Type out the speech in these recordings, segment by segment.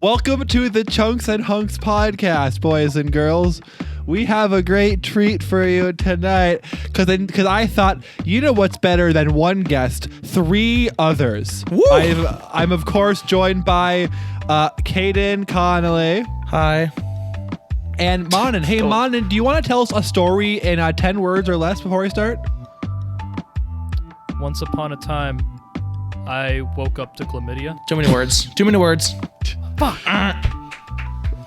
Welcome to the Chunks and Hunks podcast, boys and girls. We have a great treat for you tonight because I thought, you know what's better than one guest? 3 others. Woo! I'm of course joined by Caden Connolly. Hi. And Manan. Hey, Manan, do you want to tell us a story in 10 words or less before we start? Once upon a time, I woke up to chlamydia. Too many words. Too many words. Fuck.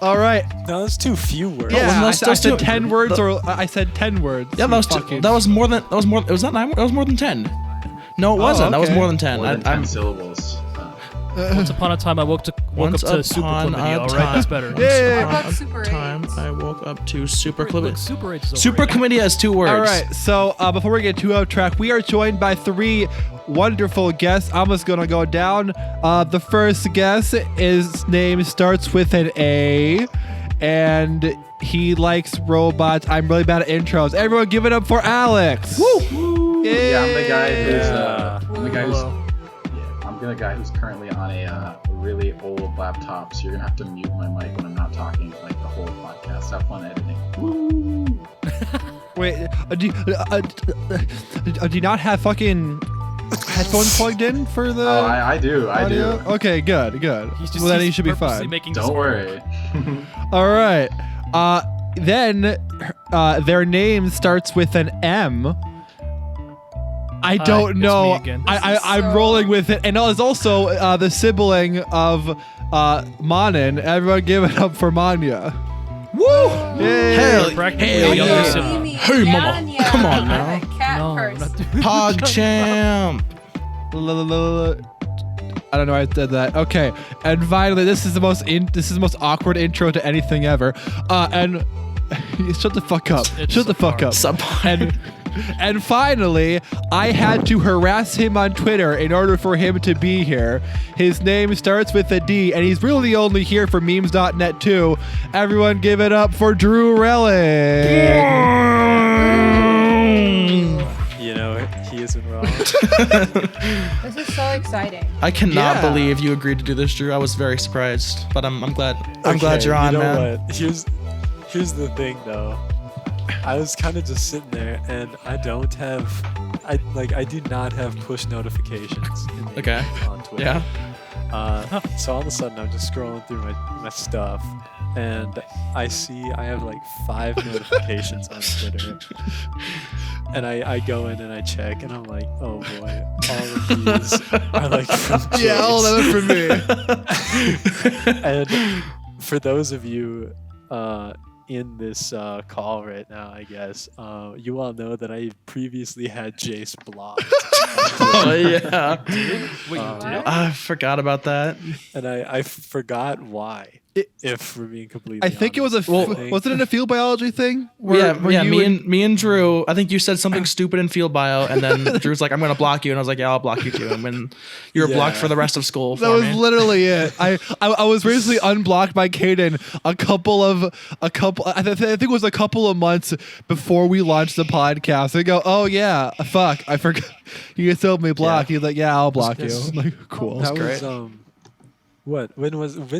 All right. No, that's too few words. Yeah, I said 10 words, or I said 10 words. Yeah, that was more than. Was that 9? That was more than 10. No, it wasn't. okay. That was more than 10. More than 10 syllables. Once upon a time, I woke up to super chlamydia. All right, that's better. Yeah. What about Super Time AIDS? I woke up to super Look, chlamydia. Super AIDS is Super overrated. chlamydia is 2 words. All right, so before we get too off track, we are joined by 3 wonderful guests. I'm just gonna go down. The first guest, his name starts with an A, and he likes robots. I'm really bad at intros. Everyone, give it up for Alex. Woo! Yeah, I'm the guy who's Yeah. I'm the guy who's currently on a really old laptop, so you're gonna have to mute my mic when I'm not talking like the whole podcast. Have fun editing. Woo! Wait, do you not have fucking headphones plugged in for the? Oh, I do. audio? Okay, good. He's Then he should be purposely fine. making Don't worry. All right. Then their name starts with an M. I don't it's know. me again. I'm So- rolling with it. And it's also the sibling of Manan. Everyone give it up for Manya. Woo! Yay. Hell, Practically hell a younger yeah. sibling. Hey, mama. Manya. Come on now. I'm a cat No, person. not doing Pog champ. I don't know why I said that. Okay. And finally, this is the most awkward intro to anything ever. And shut the fuck up. It's Shut the fuck up. Subpar. And finally, I had to harass him on Twitter in order for him to be here. His name starts with a D, and he's really only here for memes.net too. Everyone give it up for Drew Relic. You know, he isn't wrong. This is so exciting. I cannot Yeah. believe you agreed to do this, Drew. I was very surprised, but I'm glad. I'm glad Okay, you're on, you know man. What? Here's the thing, though. I was kind of just sitting there, and I do not have push notifications Okay. on Twitter. Yeah. So all of a sudden, I'm just scrolling through my stuff, and I see I have like 5 notifications on Twitter. And I go in and I check, and I'm like, oh boy, all of these are like from Jace. Yeah, all of them for me. And for those of you in this call right now, I guess, you all know that I previously had Jace blocked. Oh yeah. Wait, you did? I forgot about that. And I forgot why. If we're being completely I think it was honest. was it in a field biology thing? Yeah, where you me and Drew. I think you said something stupid in field bio, and then Drew's like, "I'm gonna block you," and I was like, "Yeah, I'll block you too." And when you were blocked Yeah. for the rest of school, That for was me. literally it. I was recently unblocked by Caden I think it was a couple of months before we launched the podcast. I go, oh yeah, fuck, I forgot. You just told me block. Yeah. He's like, yeah, I'll block you. Yes. I'm like, cool. that great. was what? When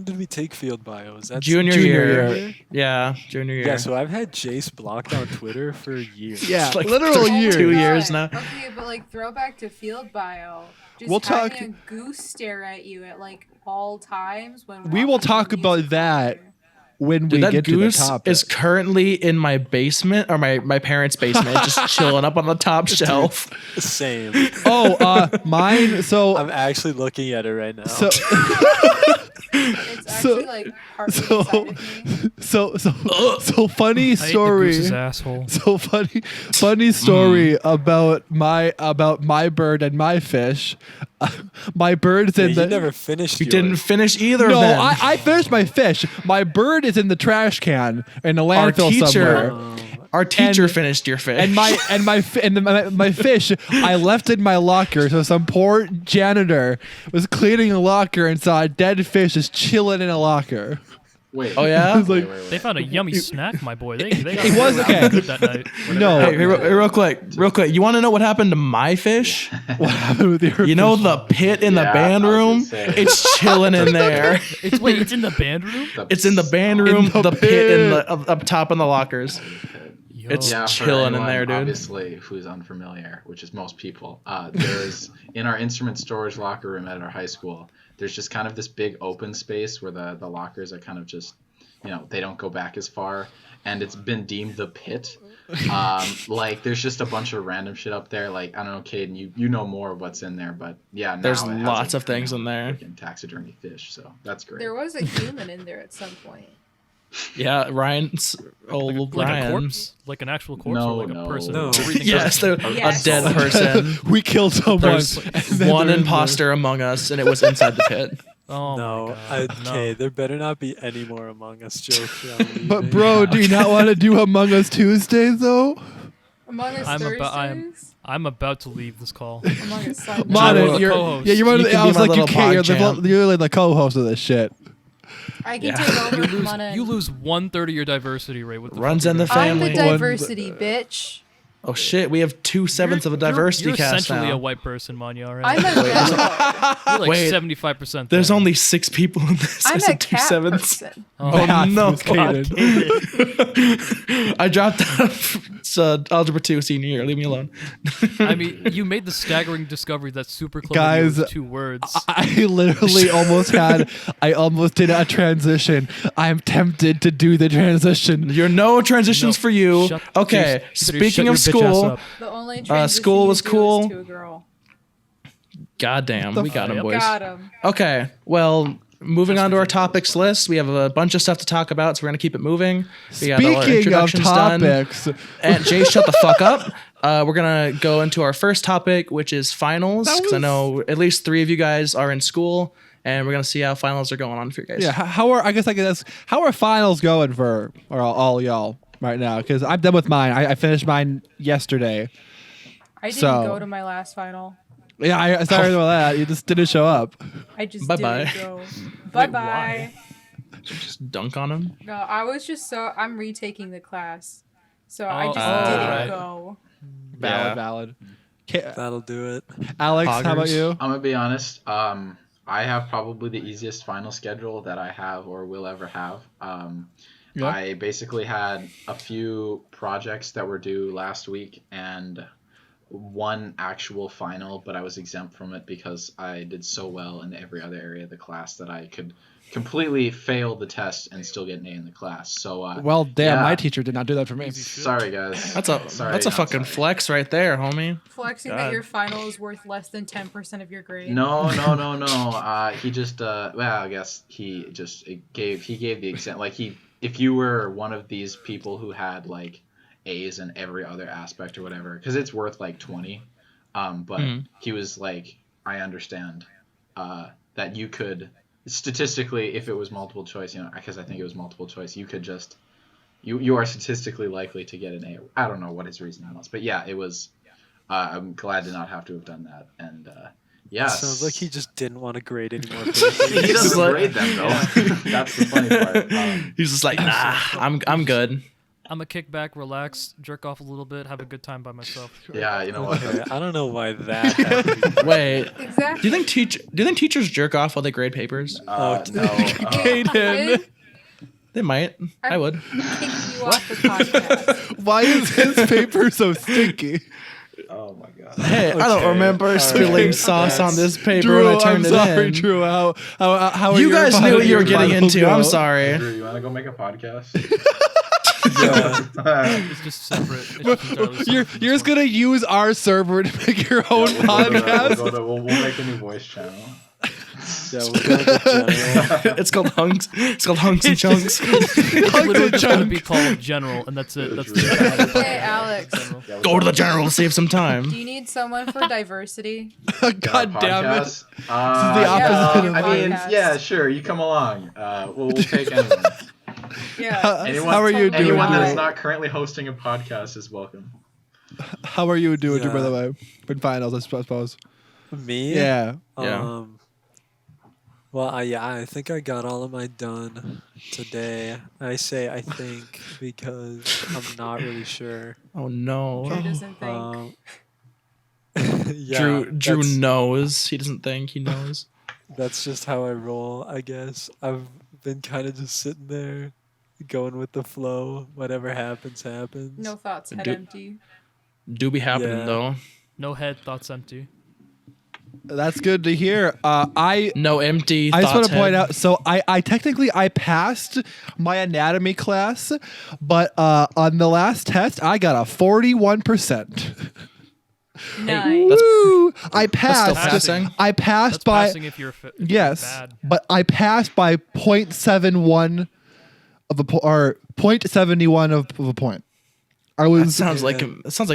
did we take field bio? Was that Junior Junior year. Yeah, junior year. Yeah, so I've had Jace blocked on Twitter for years. Yeah, It's like literal 2 years. years now. Okay, but like throwback to field bio. Just We'll having talk- a goose stare at you at like all times when We will walking talk the about music that player. when Dude, we that get to the goose topic. is currently in my basement or my parents' basement, just chilling up on the top shelf. Same. Mine. So I'm actually looking at it right now. so. It's So- actually like partly So, inside of me. so funny I ate the story. goose's asshole. So funny story about my bird and my fish. My bird's Yeah, in you the. never finished. You didn't finish either No, of them. I finished my fish. My bird is in the trash can in a Our landfill teacher- somewhere. Our teacher and- finished your fish. And my fish, I left in my locker. So some poor janitor was cleaning a locker and saw a dead fish just chilling in a locker. Wait. Oh yeah. It's like- They found a yummy snack, my boy. They got It was really okay. good that night. No. Hey, real quick. You want to know what happened to my fish? What happened with your You know fish? the pit in the Yeah, band I was room? gonna say. It's chilling in there. It's in the band room. It's in the band room, the the pit in the up top in the lockers. Yo. It's Yeah, for chilling in anyone, there, dude. Obviously, who's unfamiliar, which is most people. There's in our instrument storage locker room at our high school. There's just kind of this big open space where the lockers are kind of just, they don't go back as far, and it's been deemed the pit. Like there's just a bunch of random shit up there. Like I don't know, Caden, you know more of what's in there, but yeah, now There's it has lots of things in there. freaking taxidermy fish, so that's great. There was a human in there at some point. Yeah, Ryan's old Like Ryan. a corpse, like an actual corpse, No, or like no. a person. No. Breathing Yes, person? a Yes. dead person. We killed someone. There's and then one there is imposter among us, and it was inside the pit. Oh No, my God. okay, there better not be any more Among Us jokes. I'm leaving. But bro, do you not want to do Among Us Tuesdays though? Among Us I'm- Thursdays? I'm about to leave this call. Among Us Sundays? Mono- Mana, the you're, co-host. yeah, you're one of You the, can I be was my like, you little can't. You're PogChamp. you're like the co-host of this shit. I can Yeah. take over You from Mana. you lose 1/3 of your diversity rate with the Runs fuck in you the doing? I'm the family. diversity, bitch. Oh shit, we have 2/7 of a diversity you're cast essentially now. a white person, Manya. All right? I'm a cat. You're like Wait. 75%. There's there. only 6 people in this. I I'm a said cat 2/7. person. Oh Math no! was Caden. I dropped out of algebra 2 senior year. Leave me alone. I mean, you made the staggering discovery that super clever Guys, was 2 words. I literally I almost did a transition. I'm tempted to do the transition. You're no transitions for you. Shut- Okay. Jace, you better Speaking shut of your bitch ass school, up. The only transition school you was do cool. is to a girl. goddamn, we got him, Yep. boys. Got him. Okay, well, moving on to our topics list. We have a bunch of stuff to talk about, so we're gonna keep it moving. We got all our Speaking of introductions done. topics, And Jay, shut the fuck up. We're gonna go into our first topic, which is finals, because I know at least 3 of you guys are in school, and we're gonna see how finals are going on for you guys. yeah, how are finals going for all y'all right now? Because I'm done with mine. I finished mine yesterday. I didn't So- go to my last final. Yeah, I started with that. You just didn't show up. I just Bye-bye. didn't go. Bye bye. Just dunk on him. No, I was just I'm retaking the class. So I Oh, just right. didn't go. Valid. That'll do it. Alex, how about Poggers. you? I'm gonna be honest. I have probably the easiest final schedule that I have or will ever have. Yeah. I basically had a few projects that were due last week and one actual final, but I was exempt from it because I did so well in every other area of the class that I could completely fail the test and still get an A in the class. So Well, damn, yeah. my teacher did not do that for me. Sorry guys. That's a Sorry, that's a I'm fucking sorry. flex right there, homie. Flexing God. that your final is worth less than 10% of your grade. No. He just well, I guess he gave the exam. Like if you were one of these people who had like A's in every other aspect or whatever, because it's worth like 20. But he was like, I understand that you could statistically, if it was multiple choice, because I think it was multiple choice, you could just you are statistically likely to get an A. I don't know what his reasoning was, but yeah, it was. I'm glad to not have to have done that, and yeah. Sounds like he just didn't want to grade any more He papers. doesn't like- grade them though. That's the funny part. He's just like, nah, I'm good. I'm gonna kick back, relax, jerk off a little bit, have a good time by myself. Yeah, you know what? Okay, I don't know why that happened. Wait, Exactly. do you think teachers jerk off while they grade papers? No. Caden. They might. I would. Kicking you off the podcast. Why is his paper so stinky? Oh my god. Hey, I don't Okay, remember all spilling right, sauce on that's- this paper Drew, when I turned I'm sorry, it in. Drew. How are You your guys knew what you were getting finals into. I'm go? sorry. Drew, you want to go make a podcast? Yeah. It's just separate. It's just entirely You're separate. just gonna use our server to make your own podcast. We'll make a new voice channel. Yeah, we'll go to general. It's called hunks. It's called hunks and chunks. It's literally just gonna Chunk. be called General, and that's it. That's the Hey, Alex. General. Yeah, Go to the general to save some time. Do you need someone for diversity? God damn it! Podcast? the opposite of I mean, podcast. yeah, sure. You come along. We'll take anyone. Yeah. Anyone, How are you doing? anyone that is Drew? not currently hosting a podcast is welcome. How are you doing, Drew, by Yeah. the way? In finals, I suppose. Me? Yeah. Yeah. Well, I think I got all of mine done today. I say I think because I'm not really sure. Oh no. Drew doesn't think. Yeah, Drew knows. He doesn't think he knows. That's just how I roll, I guess. I've been kind of just sitting there, going with the flow. Whatever happens, happens. No thoughts, head Do- empty. Do be happening Yeah. though. No head, thoughts empty. That's good to hear. No empty. I just want thoughts to point head. out. So I technically I passed my anatomy class, but on the last test I got a 41%. Nice. Woo! I That's passed. still passing. I passed That's by passing if you're yes, bad. but I passed by 0.71 of a or 0.71 of a point. I That was sounds like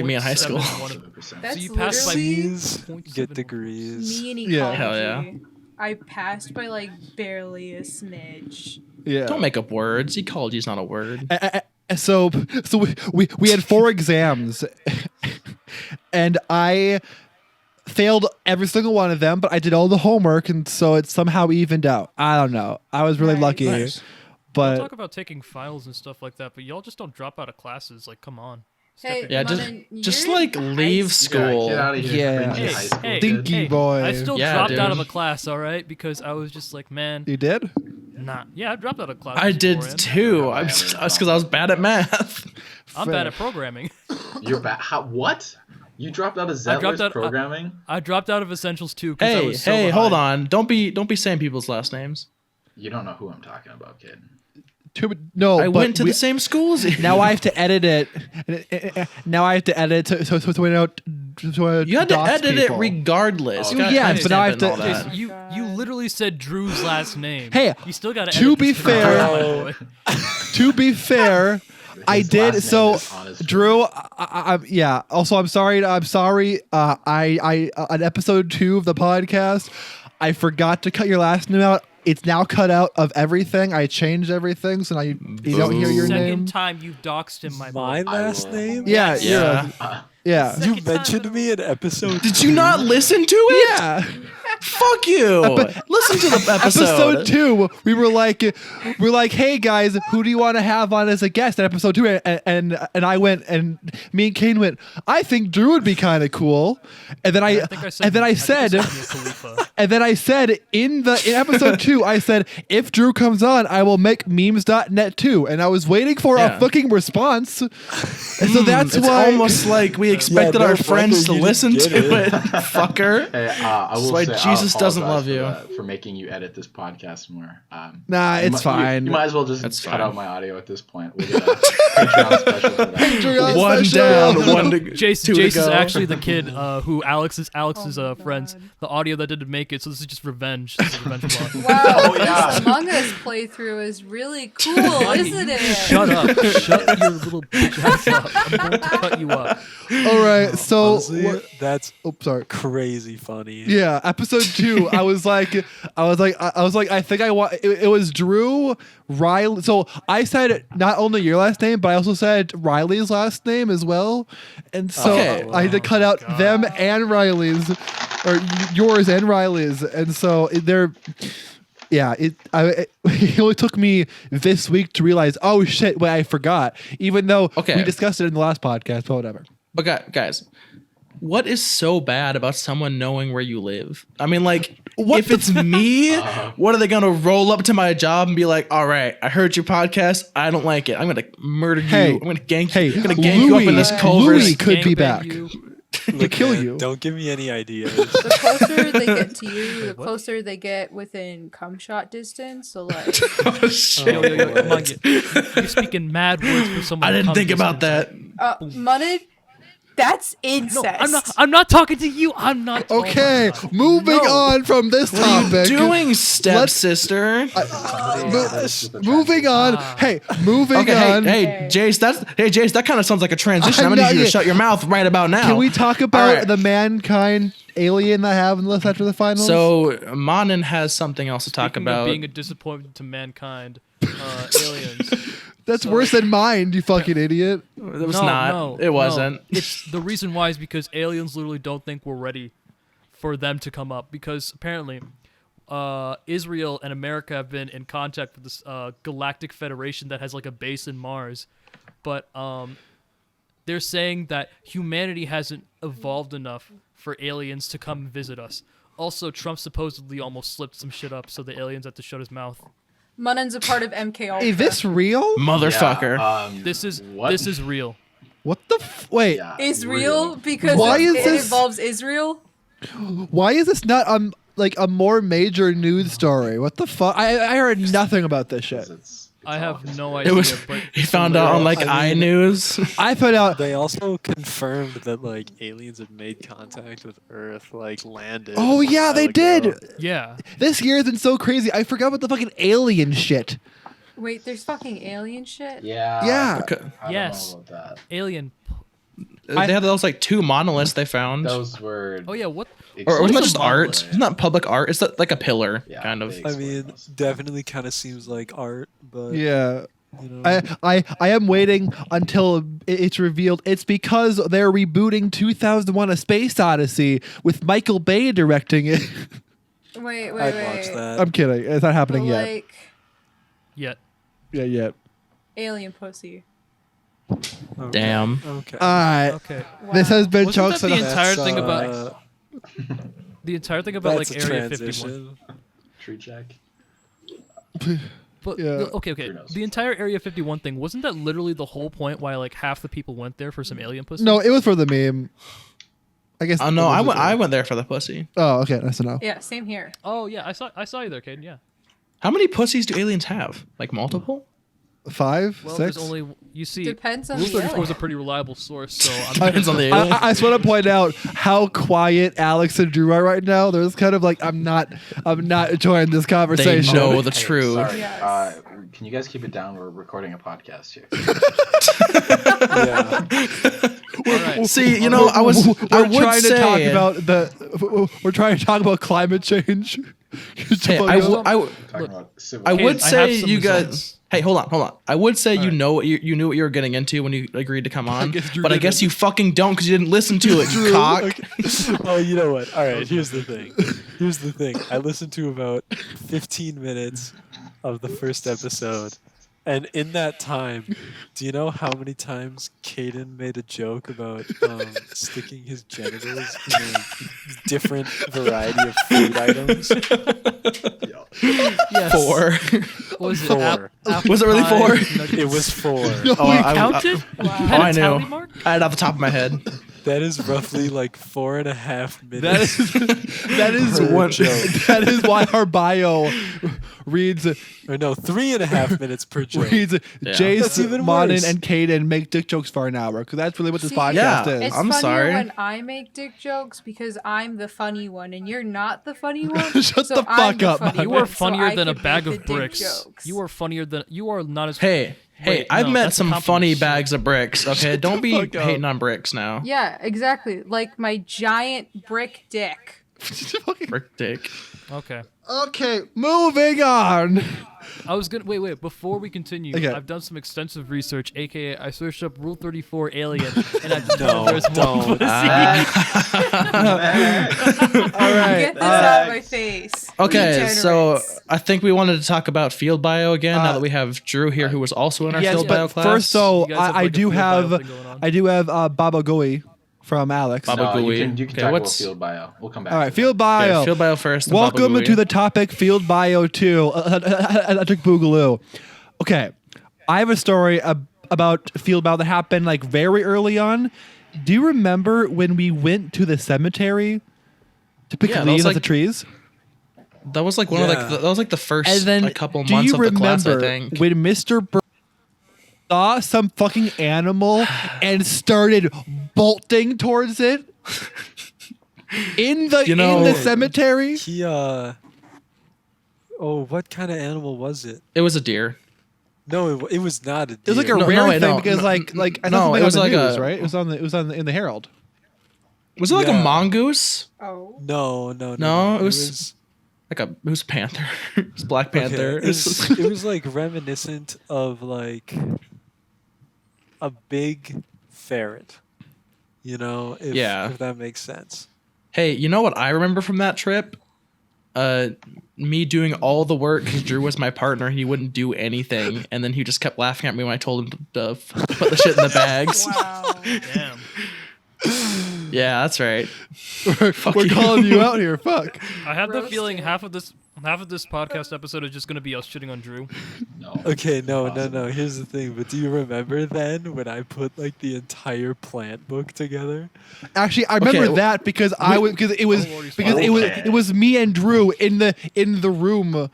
me in high school. 0.71. That's So you passed by literally Please 0.71. get degrees. me in Yeah. ecology. Hell yeah. I passed by like barely a smidge. yeah. Don't make up words. Ecology is not a word. So we had 4 exams, and I failed every single one of them, but I did all the homework, and so it somehow evened out. I don't know. I was really Nice. lucky, Nice. but Talk about taking finals and stuff like that, but y'all just don't drop out of classes. Like, come on. Hey, Yeah, Manan, just you're in like high leave school. Get out of here. Yeah. Cringy Hey, high school hey, kid. Dinky hey, boy. I still Yeah, dropped out dude. of a class, all right, because I was just like, man, you did. nah. Yeah, I dropped out of class. I did beforehand. too. I It's haven't. because I was bad at math. I'm bad at programming. You're bad. What? You dropped out of I dropped Zettler's out- programming? I dropped out of Essentials too because I Hey, was so hey, hold behind. on. Don't be saying people's last names. You don't know who I'm talking about, kid. No, I but went to we- the same school as you. Now I have to edit it. Now I have to edit it so we don't. You had to edit it regardless. You Oh, gotta yeah, timestamp but now I have it and all to- that. Jace, you literally said Drew's last name. Hey, you still got to be fair- To be fair, I His did. last name So, is on his Drew, yeah. Also, I'm sorry. I on episode 2 of the podcast, I forgot to cut your last name out. It's now cut out of everything. I changed everything, so now you don't hear your Second name. time you've doxed him, my My boy. last will- name? Yeah, Yeah. yeah. Second You time mentioned in a me in episode. Did you not listen to it? Yeah. Fuck you. Listen to the episode. Episode 2, we're like, hey guys, who do you want to have on as a guest at episode 2? And I went, and me and Kane went, I think Drew would be kind of cool. And then I think I said, and then I said, Mia Khalifa. and then I said in episode 2, I said, if Drew comes on, I will make memes.net too. And I was waiting for Yeah. a fucking response. And so that's It's why almost like we expected no our wonder friends to you didn't listen get to it, fucker. Hey, I will That's why say, Jesus I'll doesn't apologize love you. for that, for making you edit this podcast more. Nah, You it's fine. You might as well just That's cut fine. out my audio at this point. We'll get a Patreon special for that. Patreon One special. down, one to Jace, two to Jace is go. actually the kid who Alex's Oh my friends. God. The audio that didn't make it, so this is just revenge. This is a revenge plot. Wow, Oh, yeah. this Among Us playthrough is really cool, isn't it? Shut up! Shut your little bitch ass up! I'm going to cut you up. All right, so Honestly, that's sorry. crazy funny. Yeah, episode 2. I was like, I think I want. It was Drew, Riley. So I said not only your last name, but I also said Riley's last name as well. And so Okay. I had to cut out them and Riley's, or yours and Riley's. And so they're. Yeah, it only took me this week to realize, oh shit, wait, I forgot. Even though Okay. we discussed it in the last podcast, but whatever. But guys, what is so bad about someone knowing where you live? I mean, like, if it's me, what are they gonna roll up to my job and be like, "All right, I heard your podcast. I don't like it. I'm gonna murder Hey, you. I'm gonna gank hey, you. I'm gonna gank you up in this Louis culvert." could be Gangbang back. you. Look, kill man, you. Don't give me any ideas. The closer they get to you, the what? closer they get within cum shot distance. So like, Oh, shit. Yo, come on, you're speaking mad words for someone. I to didn't come think about distance. that. Munid, that's No, incest. I'm not talking to you. I'm not. oh my Okay, God. moving No. on from this topic. Doing stepsister. Moving on. Hey, moving Okay, on. hey, Jace. Jace. That kind of sounds like a transition. I'm I'm gonna not need you to yet- shut your mouth right about now. Can we talk about right. the mankind alien that I have in the list after the finals? So Manan has something else to talk Speaking of about. being a disappointment to mankind, aliens. that's so- worse than mine, you fucking idiot. It was not. It wasn't. It's the reason why is because aliens literally don't think we're ready for them to come up because apparently Israel and America have been in contact with this galactic federation that has like a base in Mars, but they're saying that humanity hasn't evolved enough for aliens to come visit us. Also, Trump supposedly almost slipped some shit up, so the aliens have to shut his mouth. Manan's a part of MK Ultra. Is this real? Motherfucker. This is real. What the wait? Yeah, Is real because Why is it this- involves Israel. Why is this not like a more major news story? What the fuck? I heard nothing about this shit. It's I all have conspiracy. no It idea. was. But He found out on like I mean- iNews. I found out. They also confirmed that like aliens have made contact with Earth, like landed. Oh a yeah, while they ago. did. yeah, This year has been so crazy. I forgot about the fucking alien shit. Wait, there's fucking alien shit. Yeah. Yeah. Okay. I Yes. don't know about alien. They had those like 2 monoliths they found. that. Those were. Oh yeah, what? Or wasn't that What's just a art? monolith? Isn't that public art? It's like a pillar, Yeah, kind of. big. I Explain mean, those. definitely kind of seems like art, but Yeah. you know, I am waiting until it's revealed. It's because they're rebooting 2001: A Space Odyssey with Michael Bay directing it. Wait, I'd wait. watch that. I'm kidding. It's not But happening yet. like Yet. Yeah, yet. alien pussy. Okay. Damn. Okay. All right. Okay. Wow. This has been Wasn't Chunks that and the Hunks. entire That's, thing about the entire thing about that's like a Area 51? transition. Tree check. But Yeah. okay, Who knows? the entire Area 51 thing, wasn't that literally the whole point why like half the people went there for some alien pussy? No, it was for the meme. I guess. Oh no, it I was went. for- I went there for the pussy. Oh, okay. Nice to know. Yeah, same here. Oh yeah, I saw you there, Caden. Yeah. How many pussies do aliens have? Like multiple? 5, Well, 6. there's only you see. Depends on Rule the 34 is a alien. pretty reliable source, so I'm Depends on the I, alien. I just want to point out how quiet Alex and Drew are right now. There's kind of like I'm not enjoying this They conversation. know the Hey, truth. Sorry. Yes. Can you guys keep it down? We're recording a podcast here. Yeah. all right. See, you know, I would trying to talk say. about we're trying to talk about climate change. Hey, I would Talking about civil. I Okay, would I have say some you guys. results. Hey, hold on. I would say you Alright. know what you knew what you were getting into when you agreed to come on, guess Drew but I didn't. guess you fucking don't because you didn't listen to it, you Drew, cock. okay. Oh, you know what? All right, here's the thing. I listened to about 15 minutes of the first episode, and in that time, do you know how many times Caden made a joke about sticking his genitals in a different variety of food items? Yes. 4. Was it Four. apple Was it really pie, 4? nuggets? It was 4. Oh, You I- counted? Wow. You had Oh, a I tally know. mark? I had it off the top of my head. That is roughly like 4.5 minutes. That is Per what joke. that is why our bio reads Or no, 3.5 minutes per joke. reads That's Jace, even Manan, worse. and Caden make dick jokes for an hour because that's really what this See, podcast Yeah. is. It's I'm funnier sorry. when I make dick jokes because I'm the funny one and you're not the funny one. Shut so the I'm fuck the up, funny man. You one, are so funnier I than a can bag make of the dick bricks. jokes. You are funnier than you are not as. Hey, Wait, I've no, met that's a some compliment. funny bags of bricks. Okay, don't be fuck up. hating on bricks now. Yeah, exactly. Like my giant brick dick. Brick dick. Okay. Okay, moving on. I was gonna wait. Before we continue, Okay. I've done some extensive research, aka I searched up Rule 34 alien, and I No, discovered there's one don't. pussy. All right. Get this out of my face. Okay, so Degenerates. I think we wanted to talk about field bio again. now Uh, that we have Drew here, who was also in our Yes, field bio but class. first, so You guys have, I like, a do field bio have thing going on? I do have Bobo Gooey from Alex. Baba No, Gooey. you can Okay, talk about what's- field bio. We'll come back. All right, to that. field bio. Okay, field bio first. then Baba Welcome Gooey. to the topic field bio 2. Electric Boogaloo. Okay, I have a story about field bio that happened like very early on. Do you remember when we went to the cemetery to pick Yeah, that leaves was off like- the trees? That was like one of like Yeah. that was like the first And then, like, couple do months you of the remember class. I think. when Mr. Saw some fucking animal and started bolting towards it in the You know- in the cemetery? He oh, what kind of animal was it? It was a deer. No, it was not a deer. It was like a No, rare wait, thing no, because no, like I no, know something it was on the like news, a- right? It was in the Herald. Was it like Yeah. a mongoose? Oh. No, No, it was like it was Panther. It was Black Panther. Okay, it was like reminiscent of like a big ferret. You know, if Yeah. that makes sense. Hey, you know what I remember from that trip? me doing all the work because Drew was my partner. He wouldn't do anything, and then he just kept laughing at me when I told him to put the shit in the bags. Wow. Damn. Yeah, that's right. We're calling you out here. Fuck. I have the feeling Roasted. half of this podcast episode is just gonna be us shitting on Drew. No. Okay, no. Here's the thing. But do you remember then when I put like the entire plant book together? Actually, I remember Okay, that because Okay. it was me and Drew in the room And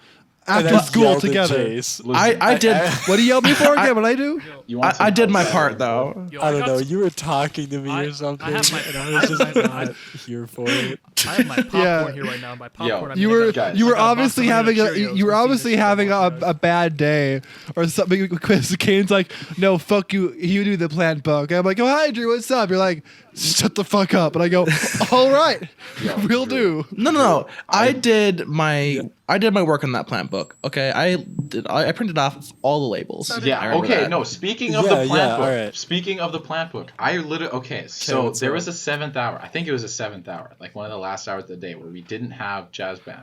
after I school yelled at together. Jace. I did. What do you yell me for again? What I do? You want I some did my outside part info? though. Yo, I don't got know. s- You were talking to me I- or something, I have my- and I was just not here for it. I have my popcorn Yeah. here right now. By popcorn, I You mean, were I got- you I were got a box obviously of having Cheerios you were and some obviously Cheetos having for both a guys. bad day or something. Because Kane's like, no, fuck you. You do the plant book. I'm like, oh hi Drew, what's up? You're like, shut the fuck up. And I go, all right, we'll do. No. I did my work on that plant book. Okay, I printed off all the labels. So did Yeah. I remember Okay. that. No. Speaking of Yeah, the plant yeah, book. alright. Speaking of the plant book, I literally. Okay. So what's there up? was a 7th hour. I think it was a 7th hour, like one of the last hours of the day, where we didn't have jazz band.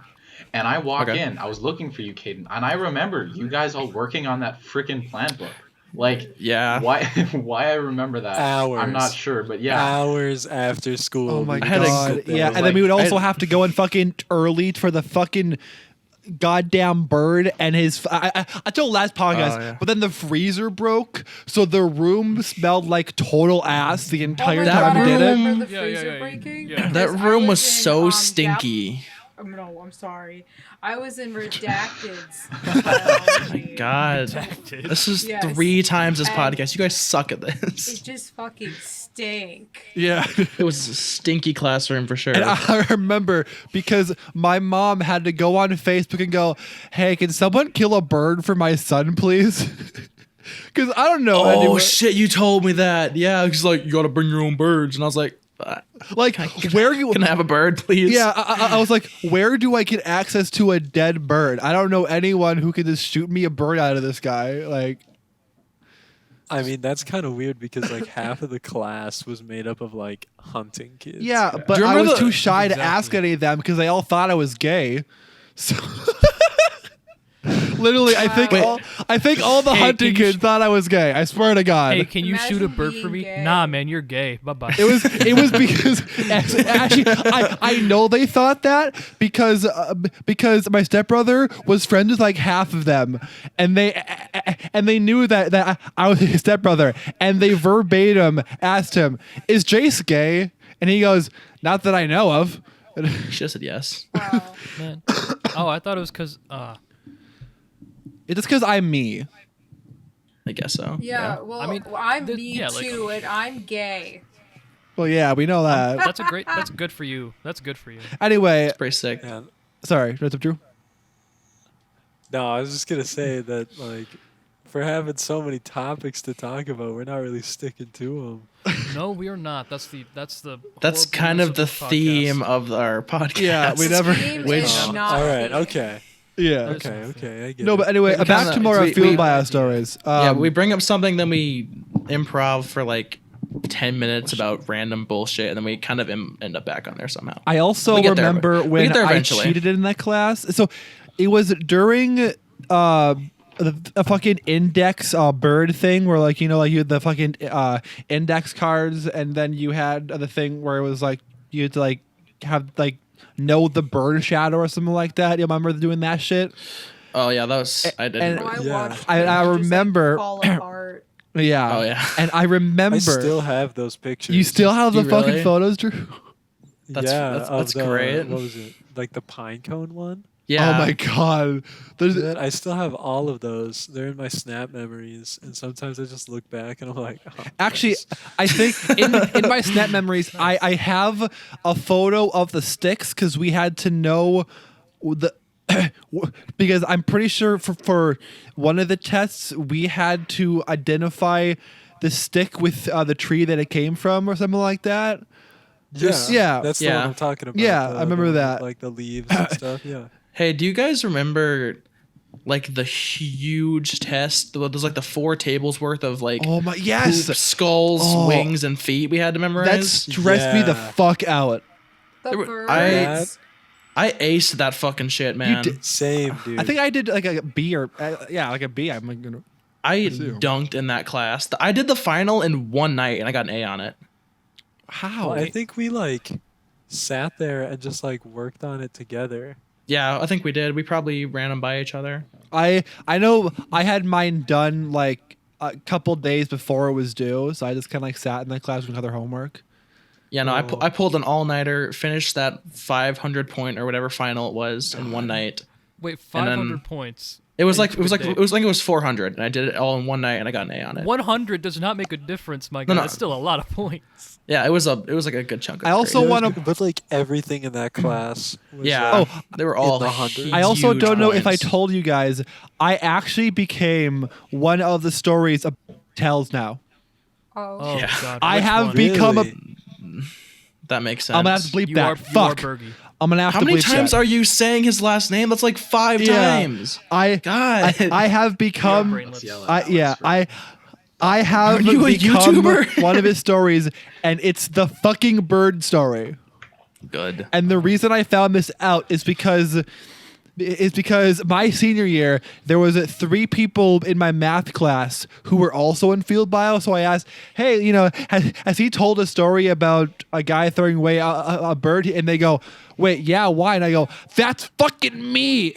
And I walk Okay. in. I was looking for you, Caden, and I remember you guys all working on that freaking plant book. Like, Yeah. why? Why I remember that? I'm Hours. not sure, but yeah. Hours after school. Oh my we had a- god. sit there Yeah, with, and then we would also I- have to go in fucking early for the fucking goddamn bird and his I told last podcast, Oh, yeah. but then the freezer broke, so the room smelled like total ass the entire Oh my time God, we I did it. remember the Yeah, freezer yeah. breaking. Yeah. That because I room was in, so Down- stinky. no, I'm sorry. I was in Redacted's Oh biology. God, this is Yes. 3 times this And- podcast. You guys suck at It this. just fucking stink. Yeah. It was a stinky classroom for sure. And I remember because my mom had to go on Facebook and go, "Hey, can someone kill a bird for my son, please?" Because I don't know. Oh anywhere. shit! You told me that. Yeah, he's like, you gotta bring your own birds, and I was like, Like where you? can I have a bird, please? Yeah, I was like, where do I get access to a dead bird? I don't know anyone who can just shoot me a bird out of the sky. Like, I mean, that's kind of weird because like half of the class was made up of like hunting kids. yeah, but Do you I remember was the- too shy to Exactly. ask any of them because they all thought I was gay. So. Literally, I think Wait. all the Hey, hunting can you kids thought I was gay. I swear to God. Hey, can you shoot a Imagine bird for being me? gay. Nah, man, you're gay. Bye bye. It was because actually I know they thought that because my stepbrother was friends with like half of them, and they knew that I was his stepbrother, and they verbatim asked him, "Is Jace gay?" And he goes, "Not that I know of." She just said yes. Wow. Man. Oh, I thought it was because. It's just because I'm me. I guess so. Yeah, well, I mean, I'm the- me yeah, like- too, and I'm gay. Well, yeah, we know that. That's good for you. That's good for you. Anyway, Pretty sick. Yeah. sorry, what's up, Drew? No, I was just gonna say that like for having so many topics to talk about, we're not really sticking to them. No, we are not. That's the. That's horribleness kind of the podcast. theme of our podcast. Yeah, we never. Theme Which- is not All right. me. Okay. Yeah. There's Okay. something. Okay. I get No, it. but anyway, We back kinda- to more we- field we- bio stories. Yeah, we bring up something, then we improv for like 10 minutes about random bullshit, and then we kind of end up back on there somehow. I also We get there, remember we when get there I eventually. cheated in that class. So it was during a fucking index bird thing where like you had the fucking index cards, and then you had the thing where it was like you had to like have like know the bird shadow or something like that. You remember doing that shit? Oh yeah, that was I didn't. and- Oh, I Yeah. watched I it just, like, remember- fall apart. Yeah. Oh, yeah. And I remember. I still have those pictures. you still have the You fucking really? photos, Drew? That's- yeah, that's of the, great. What was it? Like the pine cone one? yeah. Oh my god. There's Man, I still have all of those. They're in my Snap memories, and sometimes I just look back and I'm like, oh, actually, nice. I think in my snap memories, I have a photo of the sticks because we had to know the because I'm pretty sure for one of the tests we had to identify the stick with the tree that it came from or something like that. yeah. that's the Yeah. one I'm talking about. Yeah, the- I remember the one with, that. like the leaves and stuff. Yeah. Hey, do you guys remember like the huge test? There's like the 4 tables worth of like Oh my yes, poop, skulls, Oh. wings, and feet we had to memorize. that stressed me the Yeah. fuck out. The There were- birds. I- I aced that fucking shit, man. did- Same, dude. I think I did like a B or like a B. I'm like gonna. I Too. dunked in that class. I did the final in one night and I got an A on it. How? Well, I think we like sat there and just like worked on it together. Yeah, I think we did. We probably ran them by each other. I know I had mine done like a couple days before it was due, so I just kind of like sat in that class with other homework. Yeah, no, Oh. I pulled an all-nighter, finished that 500 point or whatever final it was in one night. Wait, And then- 500 points. It was And like you took a day. it was 400, and I did it all in one night, and I got an A on it. 100 does not make a difference, my guy. no. That's still a lot of points. Yeah, it was like a good chunk. Of I also grade. wanna- But like everything in that class. Was, Yeah. like, They were all in the hundreds. I also huge don't know if I points. told you guys. I actually became one of the stories of tells now. Oh. Oh Yeah. god. I which have one? become a. Really? That makes sense. I'm gonna have to bleep You that. are Fuck. Bergie. I'm gonna have How to many bleep times that. are you saying his last name? That's like 5 Yeah. times. God. I have become. Let's yell at Alex Yeah. for- I have Are you a become YouTuber? one of his stories, and it's the fucking bird story. Good. And the reason I found this out is because my senior year there was 3 people in my math class who were also in field bio. So I asked, "Hey, has he told a story about a guy throwing away a bird?" And they go, "Wait, yeah, why?" And I go, "That's fucking me."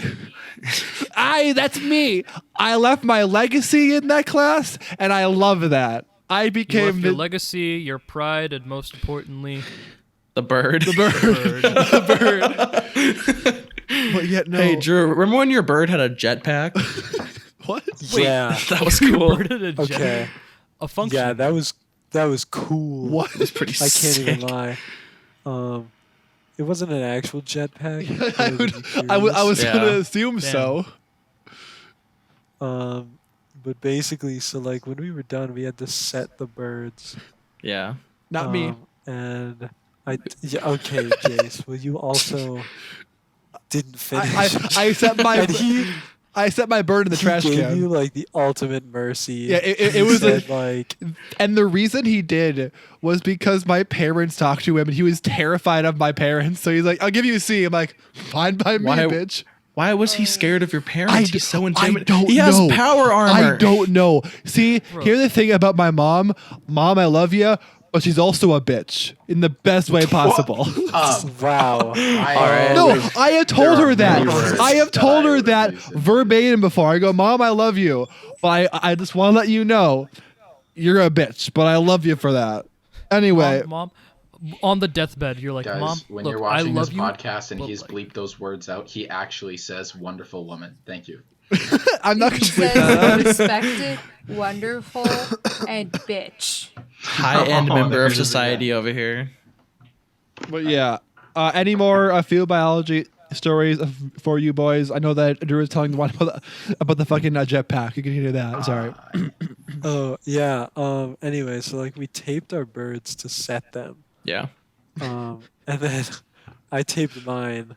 That's me. I left my legacy in that class, and I love that. I You became left your the legacy, your pride, and most importantly, The bird. bird. but yet no. Hey, Drew, remember when your bird had a jetpack? What? Yeah. That was Your cool. bird had a jet- Okay. A function. Yeah, that was cool. What? It's pretty I can't even sick. lie. It wasn't an actual jetpack. I was Yeah. gonna assume Damn. so. But basically, so like when we were done, we had to set the birds. Yeah. Not me. And yeah, okay, Jace. Well, you also didn't finish. I set my and I set my bird in the he trash gave can. you like the ultimate mercy. Yeah, it He was a- said, like And the reason he did was because my parents talked to him and he was terrified of my parents. So he's like, "I'll give you a C." I'm like, "Fine by me, Why- bitch." Why was he scared of your parents? I He's so I intimidated. don't He has know. power armor. I don't know. See, Bro. here's the thing about my mom. Mom, I love you, but she's also a bitch in the best way possible. wow. I No, always- I have there told are her that. many words I have told I her would that use. verbatim before. I go, "Mom, I love you, but I just want to let you know you're a bitch, but I love you for that." Anyway, Mom, on the deathbed, you're like, Guys, "Mom, when look, you're I watching love this you." podcast and but, he's like- bleeped those words out, he actually says "wonderful woman." Thank you. I'm not gonna He bleep that says out. respected, wonderful, and bitch. High-end Oh, member there of it is society over here. But yeah, any more field biology stories for you boys? I know that Drew was telling the one about the fucking jetpack. You can hear that. Sorry. Oh yeah. Anyway, so like we taped our birds to set them. Yeah. And then I taped mine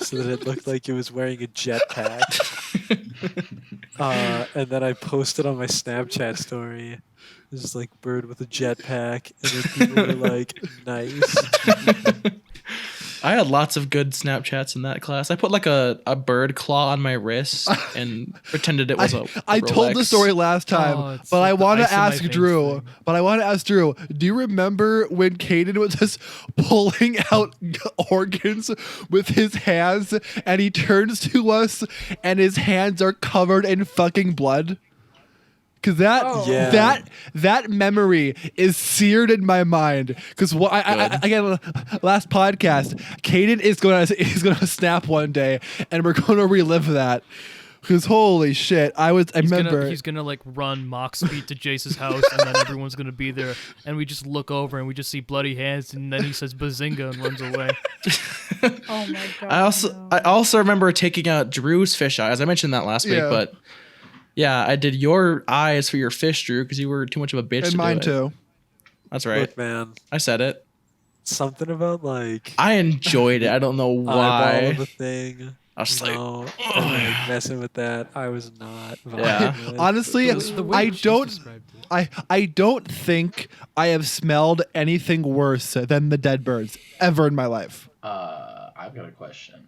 so that it looked like it was wearing a jetpack. And then I posted on my Snapchat story. Just like bird with a jetpack, and then people were like, "Nice." I had lots of good Snapchats in that class. I put like a bird claw on my wrist and pretended it was a I told the Rolex. story last time, Oh, it's but like I the want ice to in my ask veins Drew. thing. But I want to ask Drew. Do you remember when Caden was just pulling out organs with his hands, and he turns to us, and his hands are covered in fucking blood? Cause Oh. Yeah. that memory is seared in my mind. Cause again, last podcast, Caden is gonna snap one day, and we're gonna relive that. Cause holy shit, I remember. He's gonna like run mock speed to Jace's house, and then everyone's gonna be there, and we just look over and we just see bloody hands, and then he says "bazinga" and runs away. Oh my god. I also remember taking out Drew's fish eyes. I mentioned that last week, Yeah. but yeah, I did your eyes for your fish, Drew, because you were too much of a bitch. And to mine do it. too. That's right. Look, man, I said it. something about like I enjoyed it. I don't know eyeball why. of a thing. I was like, No, and, like messing with that. I was not. Yeah. vibing with. Honestly, The way I she's don't. described it. I don't think I have smelled anything worse than the dead birds ever in my life. I I've got a question.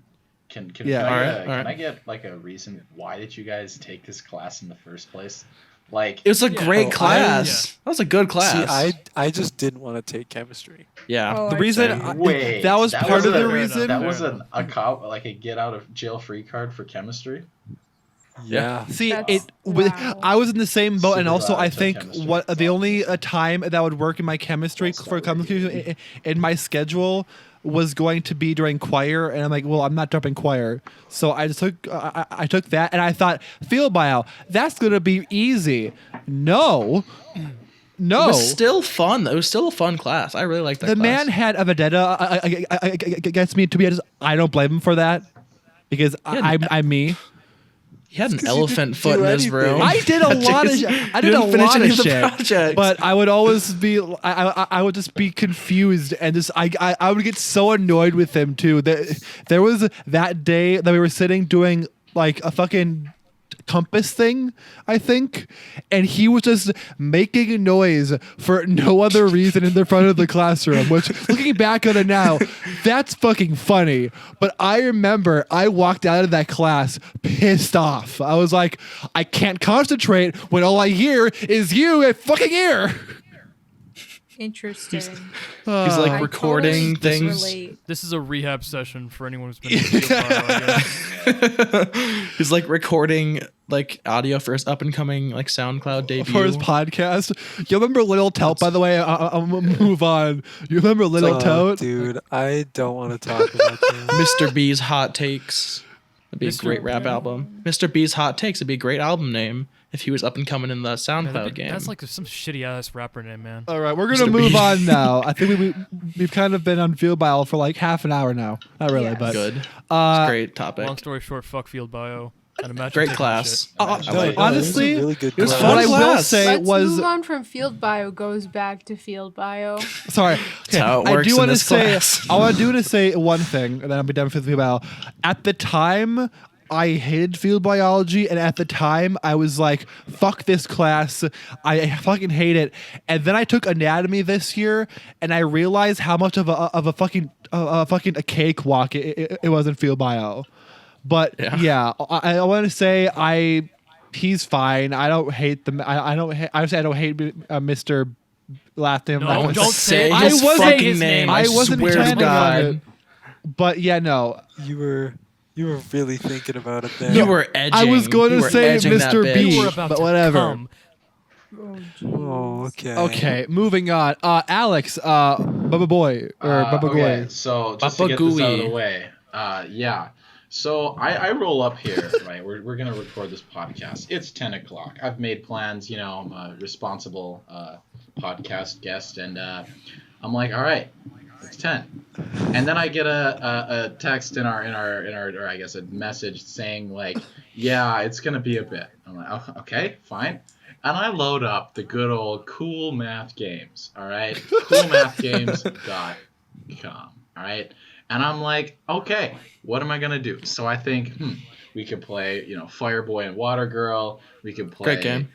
Can Yeah. can I get like a reason why did you guys take this class in the first place? Like It was a great Oh, class. That was a good class. See, I just didn't want to take chemistry. yeah. Oh, The I reason see. wait, that was part of the reason. that Fair was enough. a cop like a get out of jail free card for chemistry. Yeah. See, That's- wow. I was in the same boat, and Super also glad I I took think chemistry. what the only time that would work in my chemistry I'll for start chemistry in my schedule was going to be during choir, and I'm like, well, I'm not dropping choir, so I just took I took that, and I thought field bio, that's gonna be easy. No. It was still fun. It was still a fun class. I really liked that The class. man had a vendetta against me. To be honest, I don't blame him for that because I'm me. He had an 'cause you elephant didn't foot do in his anything. room. I did a lot of I did a Didn't finish lot any of of the shit, projects. but I would always be I would just be confused and just I would get so annoyed with him too. There was that day that we were sitting doing like a fucking compass thing, I think, and he was just making noise for no other reason in the front of the classroom, which looking back on it now, that's fucking funny. But I remember I walked out of that class pissed off. I was like, I can't concentrate when all I hear is you at fucking ear. Interesting. He's Uh, like I recording totally things. relate. This is a rehab session for anyone who's been in field bio, I guess. He's like recording like audio for his up and coming like SoundCloud debut. for his podcast. You remember Little Tout, by the way? I'm gonna move on. You remember Little Tout? Dude, I don't want to talk about that. Mr. B's Hot Takes. That'd be a Mr. great rap album. Mr. B's Hot Takes would be a great album name if he was up and coming in the Man, SoundCloud game. that's like some shitty ass rapper name, man. All right, we're gonna Mr. move B. on now. I think we've kind of been on field bio for like half an hour now. Not really, Yes. but Good. It's Uh, a great topic. Long story short, fuck field bio. And imagine Great taking class. shit. Uh, I no, like honestly, It was a really good it was class. fun what I will class. say Let's was move on from field bio goes back to field bio. sorry. Okay, how it I works do in want to this say class. I want to say one thing, and then I'll be done with field bio. At the time, I hated field biology, and at the time, I was like, "Fuck this class! I fucking hate it." And then I took anatomy this year, and I realized how much of a fucking a cakewalk it was in field bio. But yeah, I want to say he's fine. I don't hate them. I don't. I say I don't hate Mr. Last name. No, don't say I his wasn't- fucking his name. name. I wasn't swear to planning on God. it. But yeah, no. You were really thinking about it then. You were edging. I was going You to were say edging that Mr. bitch. B. You were about but to whatever. come. Oh, okay. Okay, moving on. Alex, Bubba Boy or Bubba Okay, Goy. so just Bubba to get this out of Gooey. the way, yeah. So I roll up here, right? We're gonna record this podcast. It's 10 o'clock. I've made plans. You know, I'm a responsible podcast guest, and I'm like, all right, it's 10. And then I get a text in our or I guess a message saying like, yeah, it's gonna be a bit. I'm like, oh, okay, fine. And I load up the good old Cool Math Games. All right, coolmathgames.com. All right. And I'm like, okay, what am I gonna do? So I think, we could play, Fireboy and Water Girl. We could play, Great game.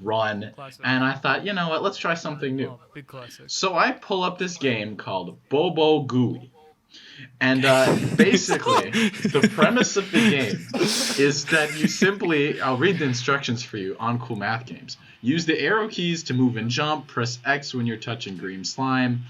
Run. Classic. And I thought, you know what? Let's try something new. Oh, big classic. So I pull up this game called Bobo Gooey. And basically, the premise of the game is that you simply, I'll read the instructions for you on Cool Math Games. Use the arrow keys to move and jump. Press X when you're touching green slime.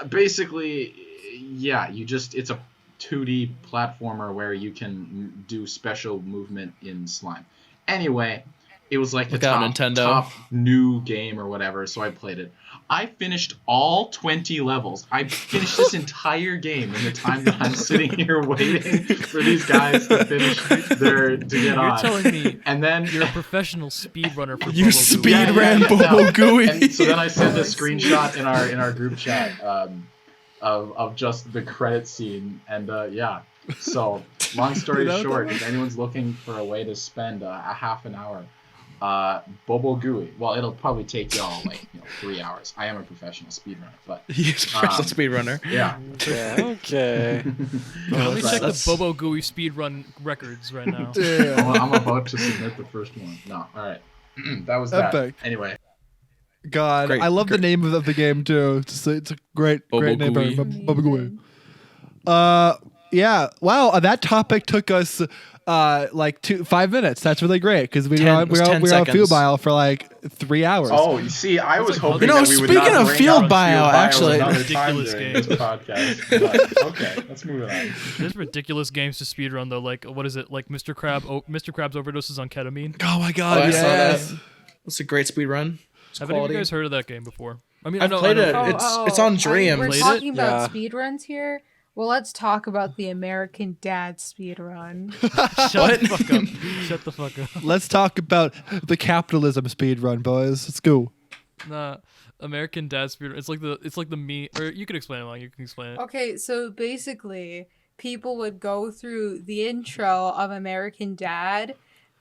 Basically, yeah, it's a 2D platformer where you can do special movement in slime. Anyway, it was like the Look out, Nintendo. top new game or whatever, so I played it. I finished all 20 levels. I finished this entire game in the time that I'm sitting here waiting for these guys to finish to get You're on. telling me And then you're a professional speedrunner for You Bobo speed Gooey. ran Bobo Gooey. And so then I sent a screenshot in our group chat of just the credit scene, and yeah. So long story short, if anyone's looking for a way to spend a half an hour, Bobo Gooey. Well, it'll probably take y'all 3 hours. I am a professional speedrunner, but He's a professional speedrunner. yeah. Okay. Let me check That's- the Bobo Gooey speedrun records right now. I'm about to submit the first one. No, all right. That was that. Epic. Anyway. God, Great, I love great. the name of the game too. It's a great Bobo name. Gooey. Bubba Gooey. Yeah. Wow. That topic took us like 5 minutes. That's really great because we were on Field seconds. Mile for like 3 hours. Oh, you see, I was hoping You know, that we would speaking not of bring field up bio, actually- another Ridiculous time during game. this podcast. But, okay, let's move on. There's ridiculous games to speedrun though. Like what is it? Like Mr. Krabs overdoses on ketamine. Oh my Oh, god. I saw yes. that. It's a great speed run. It's Have any of quality. you guys heard of that game before? I mean, I've I know, played I know. it. It's on Dream. We're Played it? talking about Yeah. speedruns here. Well, let's talk about the American Dad speedrun. Shut the fuck up. Shut the fuck up. Let's talk about the capitalism speed run, boys. Let's go. Nah, American Dad speedrun. It's like the me. Or you can explain it. Long. You can explain it. Okay, so basically, people would go through the intro of American Dad